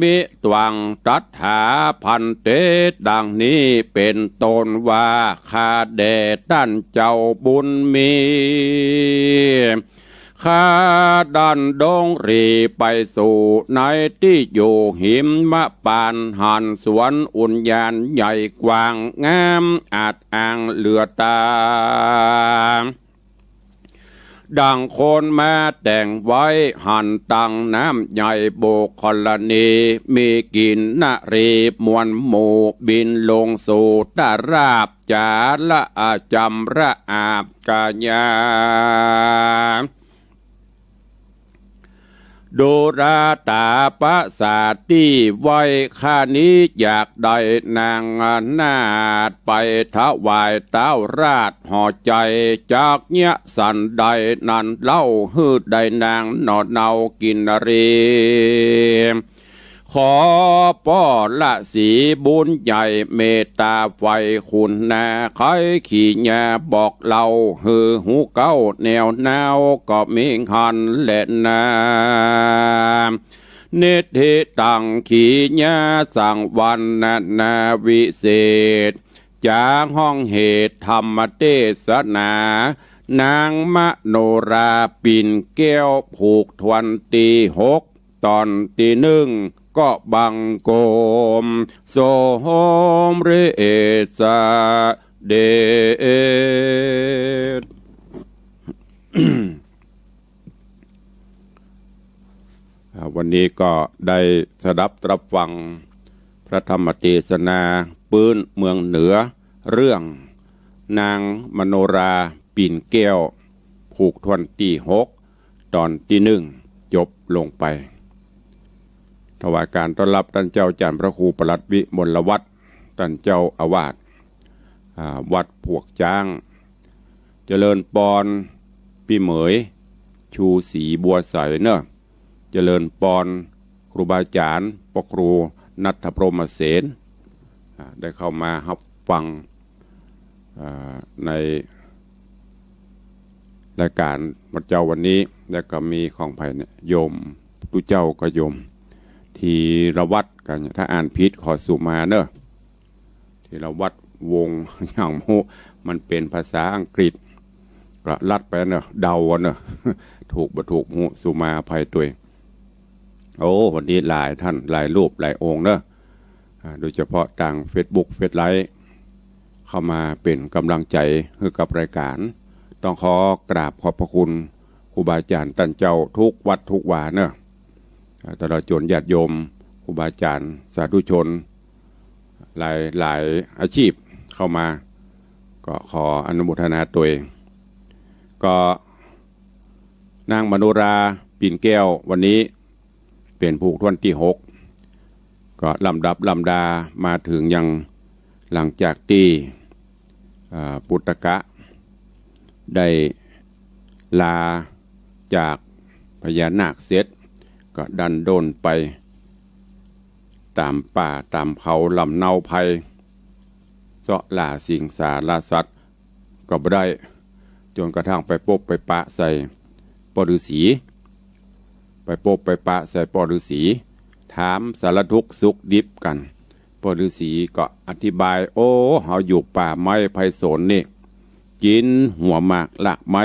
มิตวังตัทธาพันเตดังนี้เป็นตนว่าข้าแด่ท่านเจ้าบุญมีข้าดันดงรีไปสู่ในที่อยู่หิมมะปานหันสวนอุญญาณใหญ่กว้างงามอาจอ่างเหลือตาดังโคนมาแต่งไว้หันตังน้ำใหญ่โบกคลนีมีกินนารีมวลหมู่บินลงสู่ตาราบจาละอาจำระอาบกาญาดูราตาปะสาที่ไว้ข้านี้อยากได้นางนาดไปถวายเต้าราชห่อใจจากเนี้ยสันใดนันเล่าฮืดได้นางนอดเนากินรีขอป้อละสีบุญใหญ่เมตตาไฟคุณนาใครขี่ญาบอกเล่าฮือหูเก้าแนวแนวก็มีหันและนาเนติตังขี่ญาสั่งวันนาวิเศษจากห้องเหตุธรรมเทศนานางมโนราปิ่นแก้วผูกทวนตี6ตอนตี1ก็บังโกมโสมเรสะเดช วันนี้ก็ได้สดับตรับฟังพระธรรมเทศนาปื้นเมืองเหนือเรื่องนางมโนราปิ่นแก้วผูกทวนตี6ตอนตี1จบลงไปถวายการต้อนรับท่านเจ้าจารย์พระครูปลัดวิมลวัฒน์ท่านเจ้าอาวาสวัดพวกจ้างเจริญปอน พี่เหมยชูศรีบัวใสเนอะเจริญปอนครูบาอาจารย์ปครูนัทพรหมเสนได้เข้ามารับฟังในรายการวัดเจ้าวันนี้แล้วก็มีของไผ่เนี่ยโยมตุเจ้าก็โยมทีระวัดกันถ้าอ่านพิษขอสุมาเนอะทีระวัดวงอย่างโมมันเป็นภาษาอังกฤษก็ลัดไปเนอะเดาเนอะถูกบ่ถูกหูสุมาภัยตัวเองโอ้วันนี้หลายท่านหลายรูปหลายองค์เนอะโดยเฉพาะต่าง Facebook เฟซไลฟ์เข้ามาเป็นกำลังใจให้กับรายการต้องขอกราบขอบพระคุณครูบาอาจารย์ท่านเจ้าทุกวัดทุกวาเนอะตลอดจนญาติโยมครูบาอาจารย์สาธุชนหลายอาชีพเข้ามาก็ขออนุโมทนาตัวเองก็นางมโนราปิ่นแก้ววันนี้เป็นผู้ทวนที่6ก็ลำดับลำดามาถึงยังหลังจากที่ปุตตะได้ลาจากพญานาคเสร็จก็ดันโดนไปตามป่าตามเขาลำเนาภัยเสาะล่าสิงสารสัตว์ก็บ่ได้จนกระทั่งไปพบไปปะใส่ปฤษีไปพบไปปะใส่ปฤษีถามสารทุกข์สุขดิบกันปฤษีก็อธิบายโอ้เฮาอยู่ป่าไม้ไผ่สนนี่กินหัวหมากหลักไม้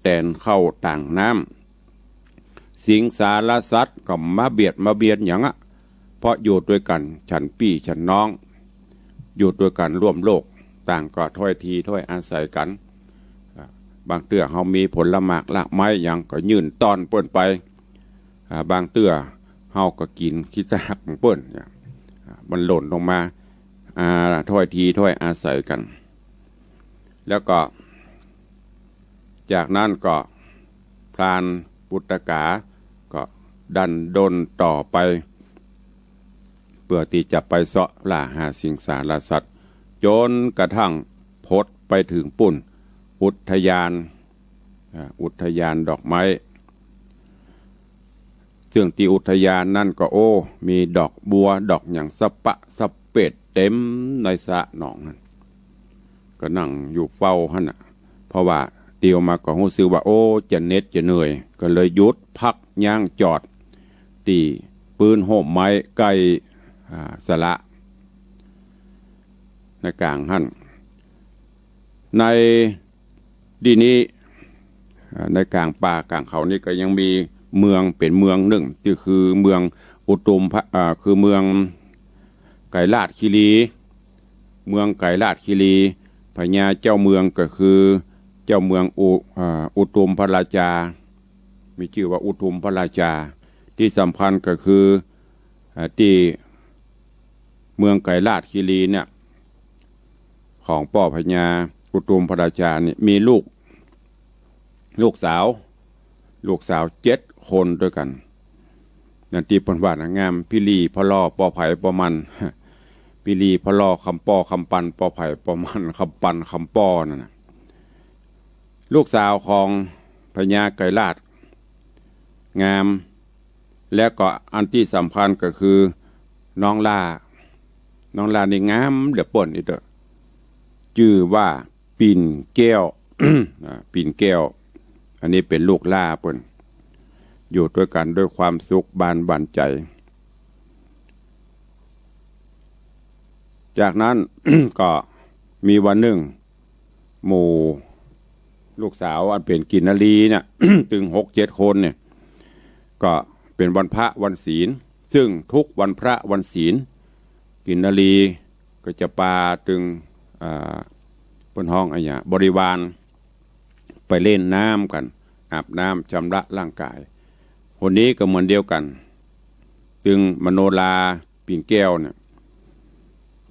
แตนเข้าต่างน้ำสิงสารสัตว์ก็มาเบียดอย่างอ่ะเพราะอยู่ด้วยกันฉันพี่ฉันน้องอยู่ด้วยกันร่วมโลกต่างก็ถ้อยทีถ้อยอาศัยกันบางเตื้อเฮามีผลละหมากละไม้อย่างก็ยื่นตอนเปิ้นไปบางเตื้อเฮาก็กินขี้ซากของเปิ้นมันหล่นลงมาถ้อยทีถ้อยอาศัยกันแล้วก็จากนั้นก็พรานปุตตกาก็ดันดนต่อไปเพื่อที่จะไปเสาะล่าหาสิงสารสัตว์จนกระทั่งพดไปถึงปุ่นอุทยานดอกไม้ซึ่งที่อุทยานนั่นก็โอ้มีดอกบัวดอกอย่างสะปะสะเเป็ดเต็มในสระหนองนั่นก็นั่งอยู่เฝ้าหั่นน่ะเพราะว่าเตียวมาก็รู้สึกว่าโอ้จะเหน็ดจะเหนื่อยก็เลยหยุดพักย่างจอดตีปืนโหมไม้ไก่สละในกลางหั่นในดีนี้ในกลางป่ากลางเขานี่ก็ยังมีเมืองเป็นเมืองหนึ่งที่คือเมืองอุตุมคือเมืองไก่ลาดคีรีเมืองไก่ลาดคีรีพญาเจ้าเมืองก็คือเจ้าเมืองอุตุมพระราชามีชื่อว่าอุตุมพระราชาที่สำคัญก็คือที่เมืองไก่ลาดคีรีเนี่ยของป่อพญาอุตุมพระราชาเนี่ยมีลูกสาว7 คนด้วยกันนั่นที่เพิ่นว่างามพิลีพะลอปอไผ่ปอมันพิลีพะลอคำปอคำปันปอไผ่ปอมันคำปันคำปอนั่นน่ะลูกสาวของพญาไกรลาดงามและก็อันที่สำคัญก็คือน้องลานี่งามเดือป่นอีกเด้อชื่อว่าปิ่นแก้ว ปิ่นแก้วอันนี้เป็นลูกล่าเปิ้นอยู่ด้วยกันด้วยความสุขบานบันใจจากนั้น ก็มีวันหนึ่งหมู่ลูกสาวอันเป็นกินนารีเนี่ย ถึง 6-7 คนเนี่ยก็เป็นวันพระวันศีลซึ่งทุกวันพระวันศีลกินนารีก็จะปาถึงเปิ้นห้องอะไรบริวารไปเล่นน้ำกันอาบน้ำชำระร่างกายคนนี้ก็เหมือนเดียวกันจึงมโนราปิ่นแก้วเนี่ย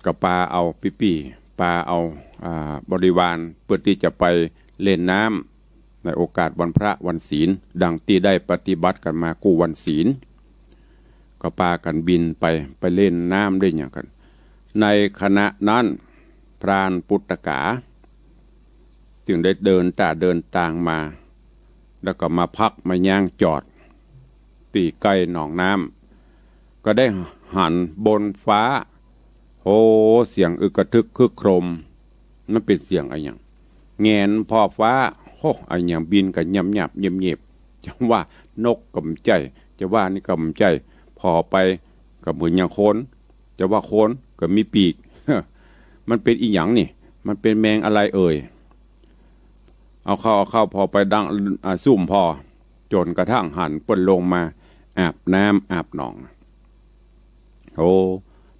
กับปาเอาปาเอาบริวารเพื่อที่จะไปเล่นน้ำในโอกาสวันพระวันศีลดังที่ได้ปฏิบัติกันมากู้วันศีลก็ปากันบินไปเล่นน้ำได้อย่างกันในขณะนั้นพรานปุตตกาจึงได้เดินต่างมา แล้วก็มาพักมาย่างจอดตีใกล้หนองน้ำก็ได้หันบนฟ้าโอ้เสียงอึกกระทึกคึกโครมมันเป็นเสียงอะไรอย่างแงนพอฟ้าโอ้อะไรอย่างบินกับยำหยาบเงียบๆจะว่านกกำใจจะว่านี่กำใจพอไปกับเหมือนอย่างโคนจะว่าโคนก็มีปีก มันเป็นอีหยังนี่มันเป็นแมงอะไรเอ่ยเอาเข้าพอไปดังซุ่มพอจนกระทั่งหันเปิ้นลงมาอาบน้ำอาบหนองโอ้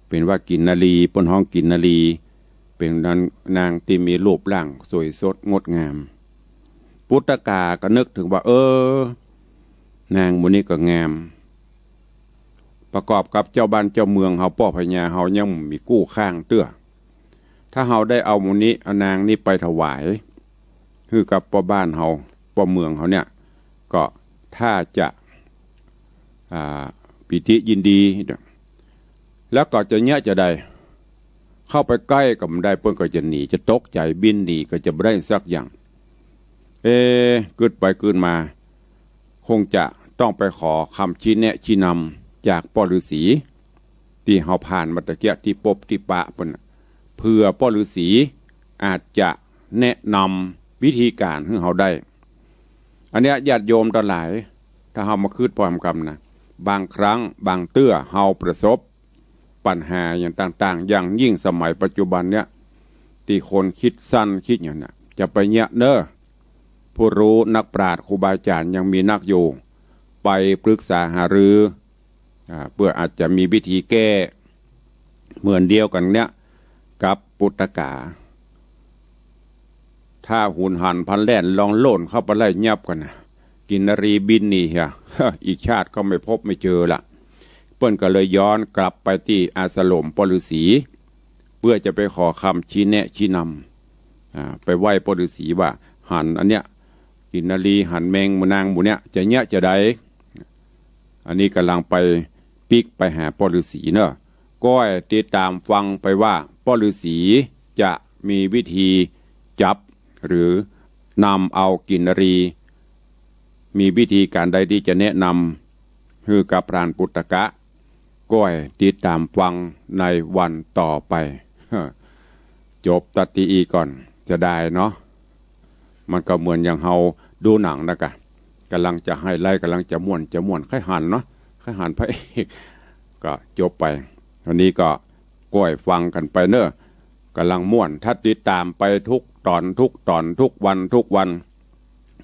เป็นว่ากินนาลีเปิ้นห้องกินนาลีเป็นนางที่มีรูปร่างสวยสดงดงามพุทธกาก็นึกถึงว่านางมื้อนี้ก็งามประกอบกับเจ้าบ้านเจ้าเมืองเฮาป้อพญาเฮายังมีกู้ข้างเตื้อถ้าเฮาได้เอามื้อนี้เอานางนี้ไปถวายคือกับป้อบ้านเฮาป้อเมืองเฮาเนี่ยก็ถ้าจะปิติยินดีแล้วก็จะเนี้ยจะได้เข้าไปใกล้ก็ไม่ได้เพิ่นก็จะหนีจะตกใจบินหนีก็จะไม่ได้สักอย่างเกิดไปเกิดมาคงจะต้องไปขอคำชี้แนะชี้นำจากพ่อฤาษีที่เฮาผ่านมาตะเกียที่ปบที่ปะเพิ่นเพื่อพ่อฤาษีอาจจะแนะนำวิธีการให้เฮาได้อันเนี้ยญาติโยมทั้งหลายถ้าเฮามาคืดพร้อมกันนะบางครั้งบางเตื้อเฮาประสบปัญหาอย่างต่างๆอย่างยิ่งสมัยปัจจุบันเนี้ยที่คนคิดสั้นคิดอย่างนี้จะไปเนี้ยเนอะผู้รู้นักปราชญ์ครูบาอาจารย์ยังมีนักอยู่ไปปรึกษาหารือเพื่ออาจจะมีวิธีแก้เหมือนเดียวกันเนี้ยกับปุตตกาถ้าหุนหันพันแล่นลองโล่นเข้าไปไล่ยับกันนะกินนรีบินนี่เฮีย อีกชาติก็ไม่พบไม่เจอละเปิ้นก็เลยย้อนกลับไปที่อาสลมปฤษีเพื่อจะไปขอคำชี้แนะชี้นำไปไหว้ปฤษีว่าหันอันเนี้ยกินนรีหันแมงมนางหมูเนี้ยจะเนี้ยจะได้อันนี้กำลังไปปิกไปหาปฤษีเนอะก็ติดตามฟังไปว่าปฤษีจะมีวิธีจับหรือนำเอากินนรีมีวิธีการใดที่จะแนะนำคือกับพรานปุตตกะก้อยติดตามฟังในวันต่อไปจบตัดตีอีก่อนจะได้เนาะมันก็เหมือนอย่างเฮาดูหนังนะกะกำลังจะให้ไล่กำลังจะม่วนค่อยหันเนาะค่อยหันพระเอกก็จบไปวันนี้ก็ก้อยฟังกันไปเนอะกำลังม่วนถ้าติดตามไปทุกตอนทุกวัน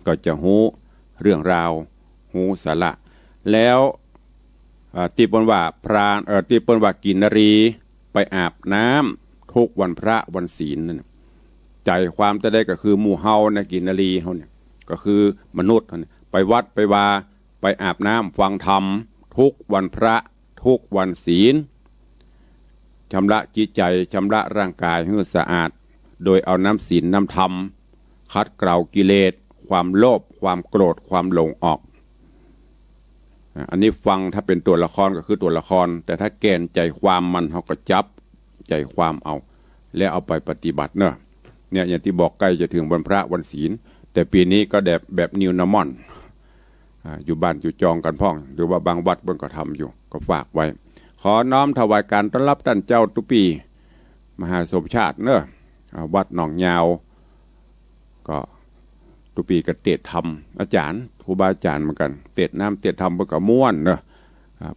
ก็จะหูเรื่องราวหูสาระแล้วที่เปิ้นว่าพรานที่เปิ้นว่ากินนรีไปอาบน้ำทุกวันพระวันศีลนั่นใจความจะได้ก็คือหมู่เฮานะกินนรีเฮาเนี่ยก็คือมนุษย์ไปวัดไปวาไปอาบน้ำฟังธรรมทุกวันพระทุกวันศีลชำระจิตใจชำระร่างกายให้สะอาดโดยเอาน้ำศีลน้ำธรรมคัดเกลากิเลสความโลภความโกรธความหลงออกอันนี้ฟังถ้าเป็นตัวละครก็คือตัวละครแต่ถ้าแกนใจความมันเขาก็จับใจความเอาแล้วเอาไปปฏิบัติเนอะเนี่ยอย่างที่บอกใกล้จะถึงวันพระวันศีลแต่ปีนี้ก็แบบนิวนามอนอยู่บ้านอยู่จองกันพ่องหรือว่าบางวัดเบิ่งก็ทำอยู่ก็ฝากไว้ขอน้อมถวายการต้อนรับท่านเจ้าทุกปีมหาสมชาติเนอะวัดหนองยาวก็ทุกปีก็เตะธรรมอาจารย์ครูบาอาจารย์เหมือนกันเตะน้ำเตะธรรมเพื่อกับม้วนเนอะ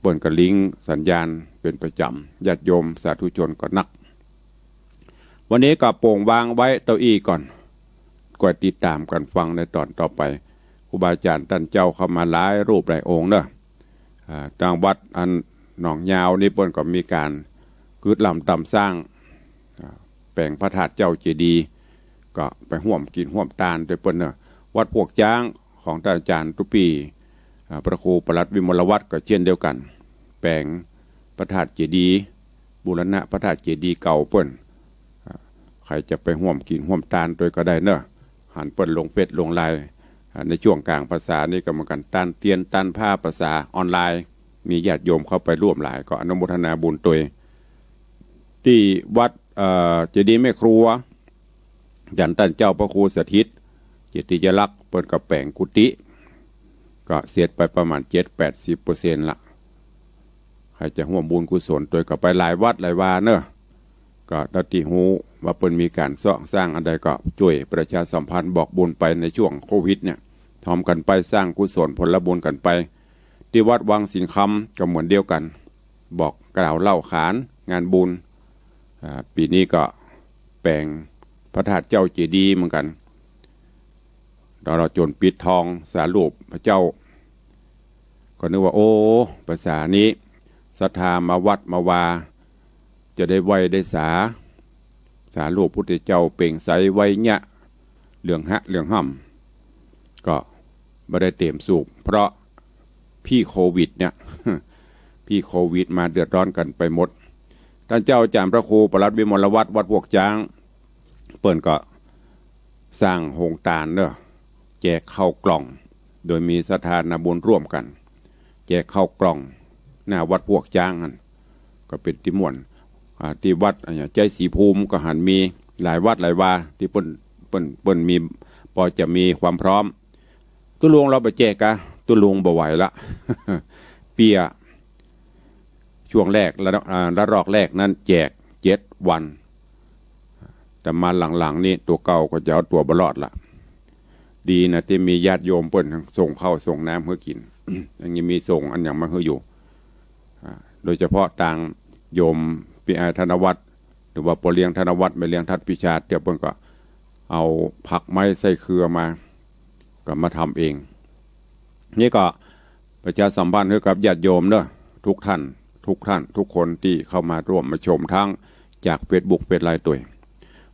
เปิดกระลิงสัญญาณเป็นประจำญาติโยมสาธุชนก็นักวันนี้ก็โป่งวางไว้เต้าอี้ก่อนก็ติดตามกันฟังในตอนต่อไปครูบาอาจารย์ท่านเจ้าเข้ามาหลายรูปหลายองค์เนอะทางวัดอันหนองยาวนี่เปิ้นก็มีการคืดลำตำสร้างแปลงพระธาตุเจ้าเจดีย์ก็ไปห่วมกินห่วมตาลโดยเปิ้นเนอะวัดพวกจ้างของท่านอาจารย์ทุกปีพระครูประหลัดวิมลวัฒน์ก็เช่นเดียวกันแปลงพระธาตุเจดีย์บูรณะพระธาตุเจดีย์เก่าเปิ้นใครจะไปห่วมกินห่วมตาลโดยก็ได้เนอะหันเปิ้นลงเฟซลงไลน์ในช่วงกลางภาษานี่ก็เหมือนกันตานเตียนตานผ้าภาษาออนไลน์มีญาติโยมเข้าไปร่วมหลายก็อนุโมทนาบุญตัวที่วัดเจดีย์แม่ครัวยันท่านเจ้าพระครูสถิตจิตติยลักษณ์เปิ้นกับแปลงกุฏิ ก็เสียไปประมาณ7-80%ละใครจะร่วมบุญกุศลตัวก็ไปหลายวัดหลายวาเนอะก็ตติหูว่าเปิ้นมีการสร้างอันใดก็ช่วยประชาสัมพันธ์บอกบุญไปในช่วงโควิดเนี่ยทอมกันไปสร้างกุศลผลบุญกันไปที่วัดวังสิงคำก็เหมือนเดียวกันบอกกล่าวเล่าขานงานบุญปีนี้ก็แปลงพระธาตุเจ้าเจดีย์เหมือนกันเราจนปิดทองสารูปพระเจ้าก็นึกว่าโอ้ภาษานี้ศรัทธามาวัดมาวาจะได้ไว้ได้สารูปพุทธเจ้าเป่งใสไว้เนี่ยเหลืองหะเหลืองห่ำก็ไม่ได้เต็มสูบเพราะพี่โควิดเนี่ย พี่โควิดมาเดือดร้อนกันไปหมดท่านเจ้าอาจารย์พระครูปลัดวิมลวัฒน์วัดพวกจ้างเปิ่นก็สร้างโฮงตาลเนอะแจกข้าวกล่องโดยมีศรัทธาญบุญร่วมกันแจกข้าวกล่องหน้าวัดพวกจ้างนั่นก็เป็นที่ม่วนที่วัดใจศรีภูมิก็หันมีหลายวัดหลายวาที่เปิ้นมีพอจะมีความพร้อมตุลวงเราไปแจกกะตุลวงบ่ไหวละ เปียช่วงแรกระลอกแรกนั้นแจก7 วันแต่มาหลังๆนี่ตัวเก่าก็จะเอาตัวบลอดละดีนะที่มีญาติโยมเปิ้นส่งข้าวส่งน้ำเพื่อกิน อย่างนี้มีส่งอันอย่างมาเพื่ออยู่โดยเฉพาะทางโยมปีไอธนวัฒน์หรือว่าปเลี้ยงธนวัฒน์ไม่เลี้ยงทัดพิชาเดี๋ยวเปิ้นก็เอาผักไม้ใส่เครือมาก็มาทำเองนี่ก็ประชาสัมพันธ์ให้กับญาติโยมเนอะทุกท่านทุกคนที่เข้ามาร่วมมาชมทั้งจาก Facebook เป็นรายตัว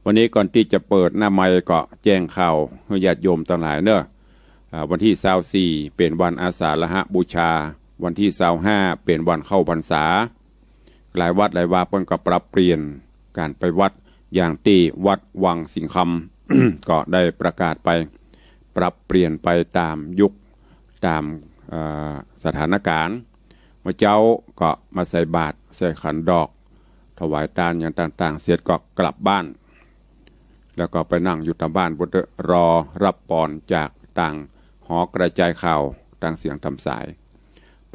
วันนี้ก่อนที่จะเปิดหน้าไมค์ก็แจ้งข่าวให้ญาติโยมทั้งหลายเนอะวันที่24เป็นวันอาสาฬหบูชาวันที่25เป็นวันเข้าพรรษาหลายวัดหลายวาเปิ้นก็ปรับเปลี่ยนการไปวัดอย่างที่วัดวังสิงคำ ก็ได้ประกาศไปปรับเปลี่ยนไปตามยุคตามสถานการณ์เมื่อเจ้าก็มาใส่บาตรใส่ขันดอกถวายทานอย่างต่างๆเสร็จก็กลับบ้านแล้วก็ไปนั่งอยู่ตามบ้านพุทธรอรับปอนจากต่างหอกระจายข่าวต่างเสียงทำสาย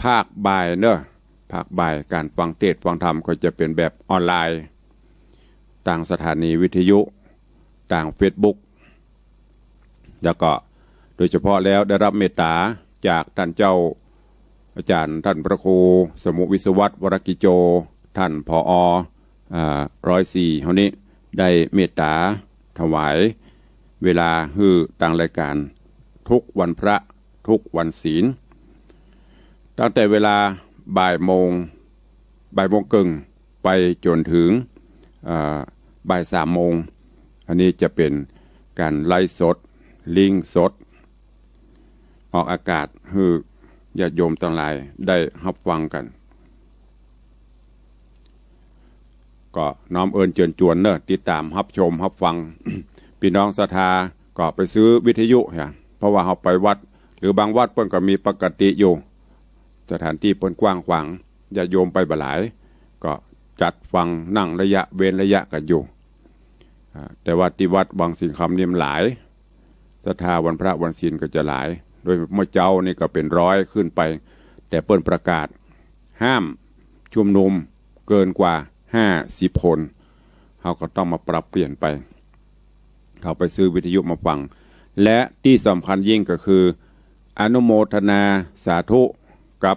ภาคบ่ายเนอะภาคบ่ายการฟังเทศน์ฟังธรรมก็จะเป็นแบบออนไลน์ต่างสถานีวิทยุต่าง Facebook แล้วก็โดยเฉพาะแล้วได้รับเมตตาจากท่านเจ้าอาจารย์ท่านพระครูสมุวิศวัตรวรกิโจท่านผอ104เฮานี้ได้เมตตาถวายเวลาฮือต่างรายการทุกวันพระทุกวันศีลตั้งแต่เวลาบ่ายโมงครึ่งไปจนถึงบ่าย3 โมงอันนี้จะเป็นการไลฟ์สดลิงก์สดออกอากาศให้ญาติโยมทั้งหลายได้รับฟังกันก็น้อมเอิญเชิญชวนเนอะติดตามรับชมรับฟัง พี่น้องศรัทธาก็ไปซื้อวิทยุฮะเพราะว่าเขาไปวัดหรือบางวัดเปิ้นก็มีปกติอยู่สถานที่เปิ้นกว้างขวางญาติโยมไปบ่หลายก็จัดฟังนั่งระยะเว้นระยะกันอยู่แต่ว่าที่วัดบางสิงคำนี่หลายศรัทธาวันพระวันศีลก็จะหลายโดยเมื่อเจ้านี่ก็เป็น100ขึ้นไปแต่เปิ้นประกาศห้ามชุมนุมเกินกว่า50 คนเขาก็ต้องมาปรับเปลี่ยนไปเขาไปซื้อวิทยุมาฟังและที่สำคัญยิ่งก็คืออนุโมทนาสาธุกับ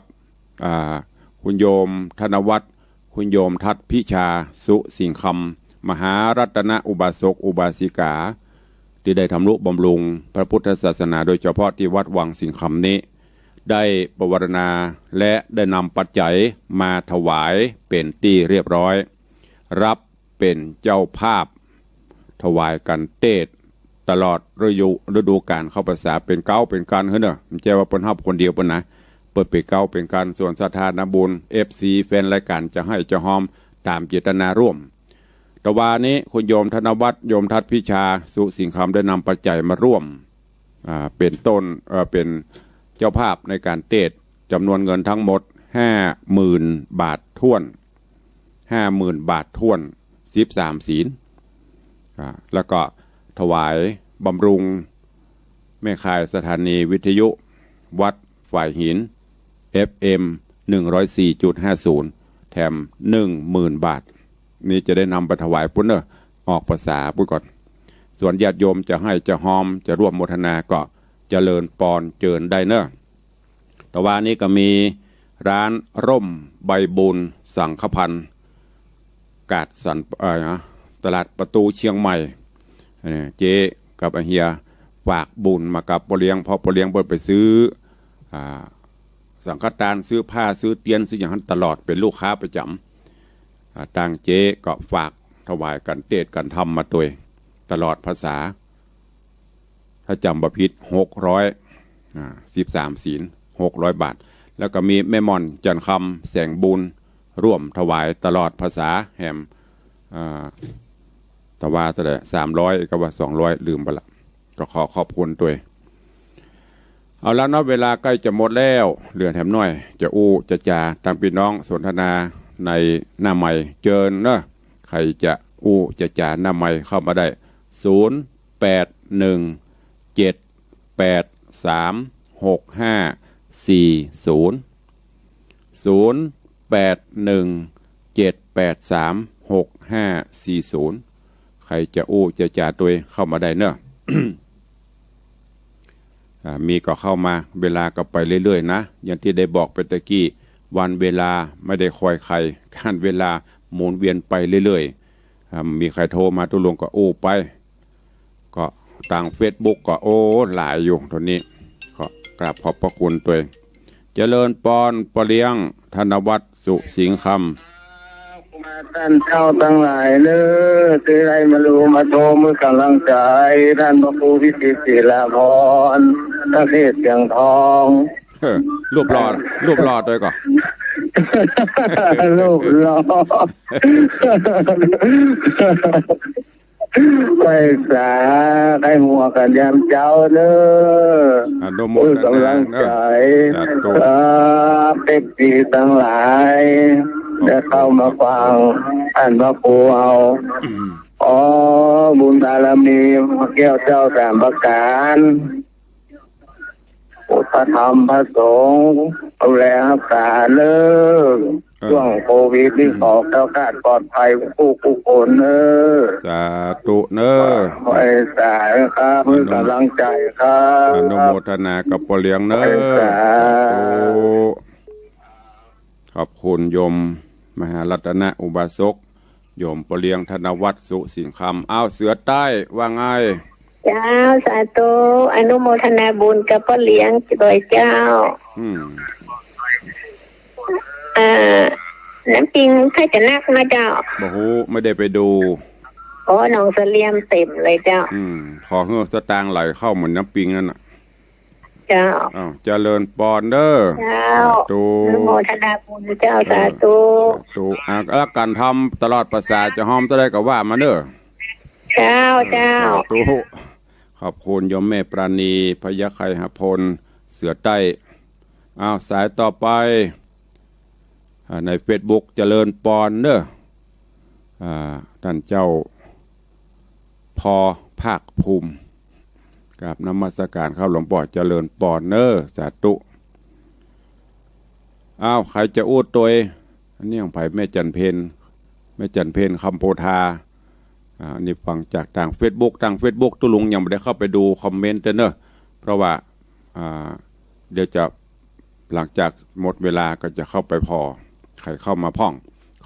คุณโยมธนวัฒน์คุณโยมทัดพิชาสุสิงคำมหารัตนอุบาสกอุบาสิกาที่ได้ทำนุบำรุงพระพุทธศาสนาโดยเฉพาะที่วัดวังสิงคำนี้ได้ประวารณาและได้นำปัจจัยมาถวายเป็นที่เรียบร้อยรับเป็นเจ้าภาพถวายกันเทศตลอดฤดูกาลเข้าพรรษาเป็นเก้าเป็นการเฮ้ยเนอะไม่ใช่ว่าเป็นฮับคนเดียวเป็นนะเปิดไปเก้าเป็นการส่วนศรัทธาญบุญ FC แฟนรายการจะให้จะหอมตามเจตนาร่วมตะวานี้คุณโยมธนวัฒน์โยมทัดพิชาสุสิงคำได้นำปัจจัยมาร่วมเป็นต้นเป็นเจ้าภาพในการเทศจำนวนเงินทั้งหมด 50,000 บาทท้วน 50,000 บาทท้วน13 ศีลแล้วก็ถวายบำรุงแม่ข่ายสถานีวิทยุวัด ฝ่ายหิน FM 104.50 แถม 10,000 บาทนี่จะได้นำไปถวายปุ้นเนอะออกภาษาปุ้นก่อนส่วนญาติโยมจะให้จะหอมจะร่วมโมทนาก็เจริญปอนเจิญได้เนอะแต่ว่านี้ก็มีร้านร่มใบบุญสังฆพันธ์กาดสันตลาดประตูเชียงใหม่เจ๊กับเฮียฝากบุญมากับปอเลี้ยงพอปอเลี้ยงเปิดไปซื้อสังฆทานซื้อผ้าซื้อเตียนซื้ออย่างนั้นตลอดเป็นลูกค้าประจำต่างเจ๊ก็ฝากถวายกันเทศกันทำมาตัวตลอดภาษาถ้าจำประพิษ613 ศีล600 บาทแล้วก็มีแม่ม่อนจันคำแสงบุญร่วมถวายตลอดภาษาแหมแต่ว่าจะได้300กับว่า200ลืมไปละก็ขอขอบคุณตัวเอาแล้วเนาะเวลาใกล้จะหมดแล้วเหลือแถมน้อยจะจะจ่าตามพี่น้องสนทนาในหน้าใหม่เจิญเนาะใครจะจะจ่าหน้าใหม่เข้ามาได้0817836540 ใครจะจะจ่าตัวเข้ามาได้เนอะ มีก็เข้ามาเวลาก็ไปเรื่อยๆนะอย่างที่ได้บอกไปตะกี้วันเวลาไม่ได้คอยใครการเวลาหมุนเวียนไปเรื่อยๆมีใครโทรมาตุลงก็ไปก็ต่าง Facebook ก็หลายอยู่ตอนนี้ก็กราบขอบพระคุณตัวเจริญปอนปเลี้ยงธนวัฒน์สุสิงห์คำมาท่านเจ้าทั้งหลายเด้อที่ได้มารู้มาโทรมือกำลังใจท่านพระครูวิสิตศิลาภรณ์ประเทศเชียงทองรูปหล่อตัวก่อนรูปหล่อไปสาได้หัวกันยามเจ้าเด้อมือกำลังใจเป็กดีทั้งหลายได้เข้ามาฟังท่านพระครูเอาบุญบารมีแก้วเจ้าสามประการพุทธธรรมพระสงฆ์ดูแลรักษาเลิกช่วงโควิดที่ขอแก้วกาดปลอดภัยผู้คนสาธุเนอไปสายครับเพื่อกำลังใจครับอนุโมทนากับปอเลี้ยงเนอขอบคุณโยมมหารัตนอุบาสกโยมปอเลี้ยงธนวัฒน์สุสิงห์คำเสือใต้ว่าไงเจ้าสาธุอนุโมทนาบุญกับพ่อเลี้ยงโดยเจ้าน้ำจริงใครจะนักนะเจ้าบ่ฮู้ไม่ได้ไปดูหนองเสลียมเต็มเลยเจ้าขอเฮือกสตางค์ไหลเข้าเหมือนน้ำปิงนั่นน่ะเจ้าเจริญปอนเด้อเจ้าอนุโมทนาบุญเจ้าสาธุแล้วการทำตลอดภาษาจะหอมจะได้ก็ว่ามาเด้อเจ้าขอบคุณโยมแม่ปราณีพยาไคหพลเสือใต้สายต่อไปใน Facebook เจริญปอนเด้อท่านเจ้าพอภาคภูมิกับนมัสการเข้าหลวงพ่อเจริญปอนเด้อสาธุใครจะตัวอันนี้ของไผ่แม่จันเพนคำโพธานี่ฟังจากทาง Facebook ตุลุงยังไม่ได้เข้าไปดูคอมเมนต์เนอะเพราะว่าเดี๋ยวจะหลังจากหมดเวลาก็จะเข้าไปพอใครเข้ามาพ่อง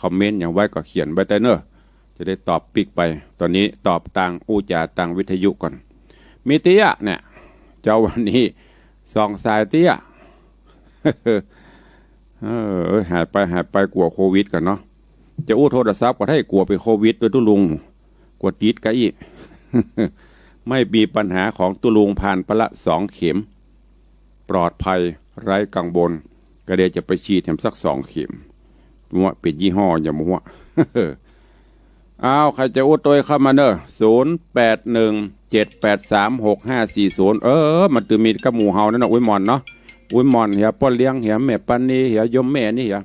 คอมเมนต์อย่างไว้ก็เขียนไว้ได้เนอะจะได้ตอบปิกไปตอนนี้ตอบต่างจ่าต่างวิทยุก่อนมีเตี้ยเนี่ยเจ้าวันนี้2 สายเตี้ยหายไปกลัวโควิดกันเนาะจะโทรศัพท์ก็ให้กลัวไปโควิดด้วยตุลุงกวดติดกะอีไม่มีปัญหาของตุลุงผ่านไปละ2 เข็มปลอดภัยไร้กังวลก็เดี๋ยวจะไปฉีดแถมสัก2 เข็มว่าเป็นยี่ห้ออย่ามัวใครจะตัวเข้ามาเนอะ0817836540มันจะมีกับหมู่เฮานั่นนะอุ้ยมอนเนาะอุ้ยมอนเหียป้อเลี้ยงเหียแม่ปันนี่เหียยมแม่นี่เหีย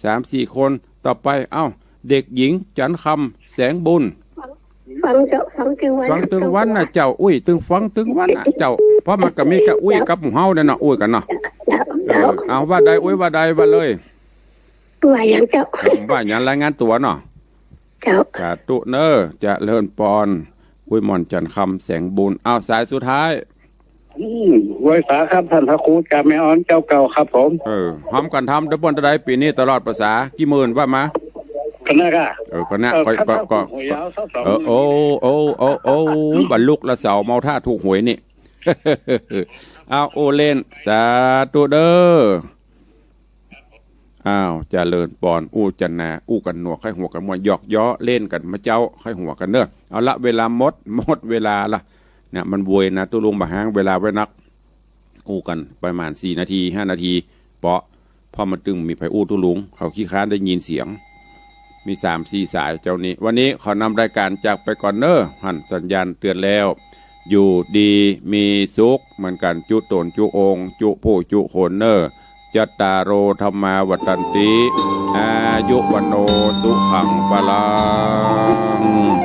3-4 คนต่อไปเด็กหญิงจันคำแสงบุญ ฟังเจ้าฟังถึงวัน ฟังตึงวันน่ะเจ้าอุ้ยตึงฟังตึงวันน่ะเจ้าเพราะมันก็มีกะอุ้ยกับหมู่เฮาเนี่ยเนาะอุ้ยกันเนาะ เจ้า เอาว่าใดอุ้ยว่าใดว่าเลย ว่าอย่างเจ้า ว่าอย่างรายงานตัวเนาะ เจ้า สาธุเนอจะเลิศปอนอุ้ยหม่อนจันทร์คำแสงบุญเอาสายสุดท้าย ไว้สาครับท่านพระครูจากแม่อ้อนเจ้าเก่าครับผม หอมกันทำตะบนตะไดปีนี้ตลอดภาษากี่หมื่นว่ามา คณะกะ ก็น่ะก็โอ้บรรลุละเสาเมาท่าถูกหวยนี่ เอาโอเล่นสาธุเด้ออ้าวเจริญปอนอู้จันนาอู้กันหนวกให้หัวกันมวยหยอกย้อเล่นกันมาเจ้าให้หัวกันเด้อเอาละเวลาหมดเวลาละเนี่ยมันบวยนะตุลุงบะหางเวลาไว้นักอู้กันประมาณ4 นาที5 นาทีเปาะพอมันตึงมีไผอู้ตุลุงเขาขี้ค้านได้ยินเสียงมี3-4 สายเจ้านี้วันนี้ขอนำรายการจากไปก่อนเนอะหันสัญญาณเตือนแล้วอยู่ดีมีสุขเหมือนกันจุตนจุองจุผู้จุโคนเนอจัตตารโอธรรมาวัตันติอายุวโนสุขังปลัง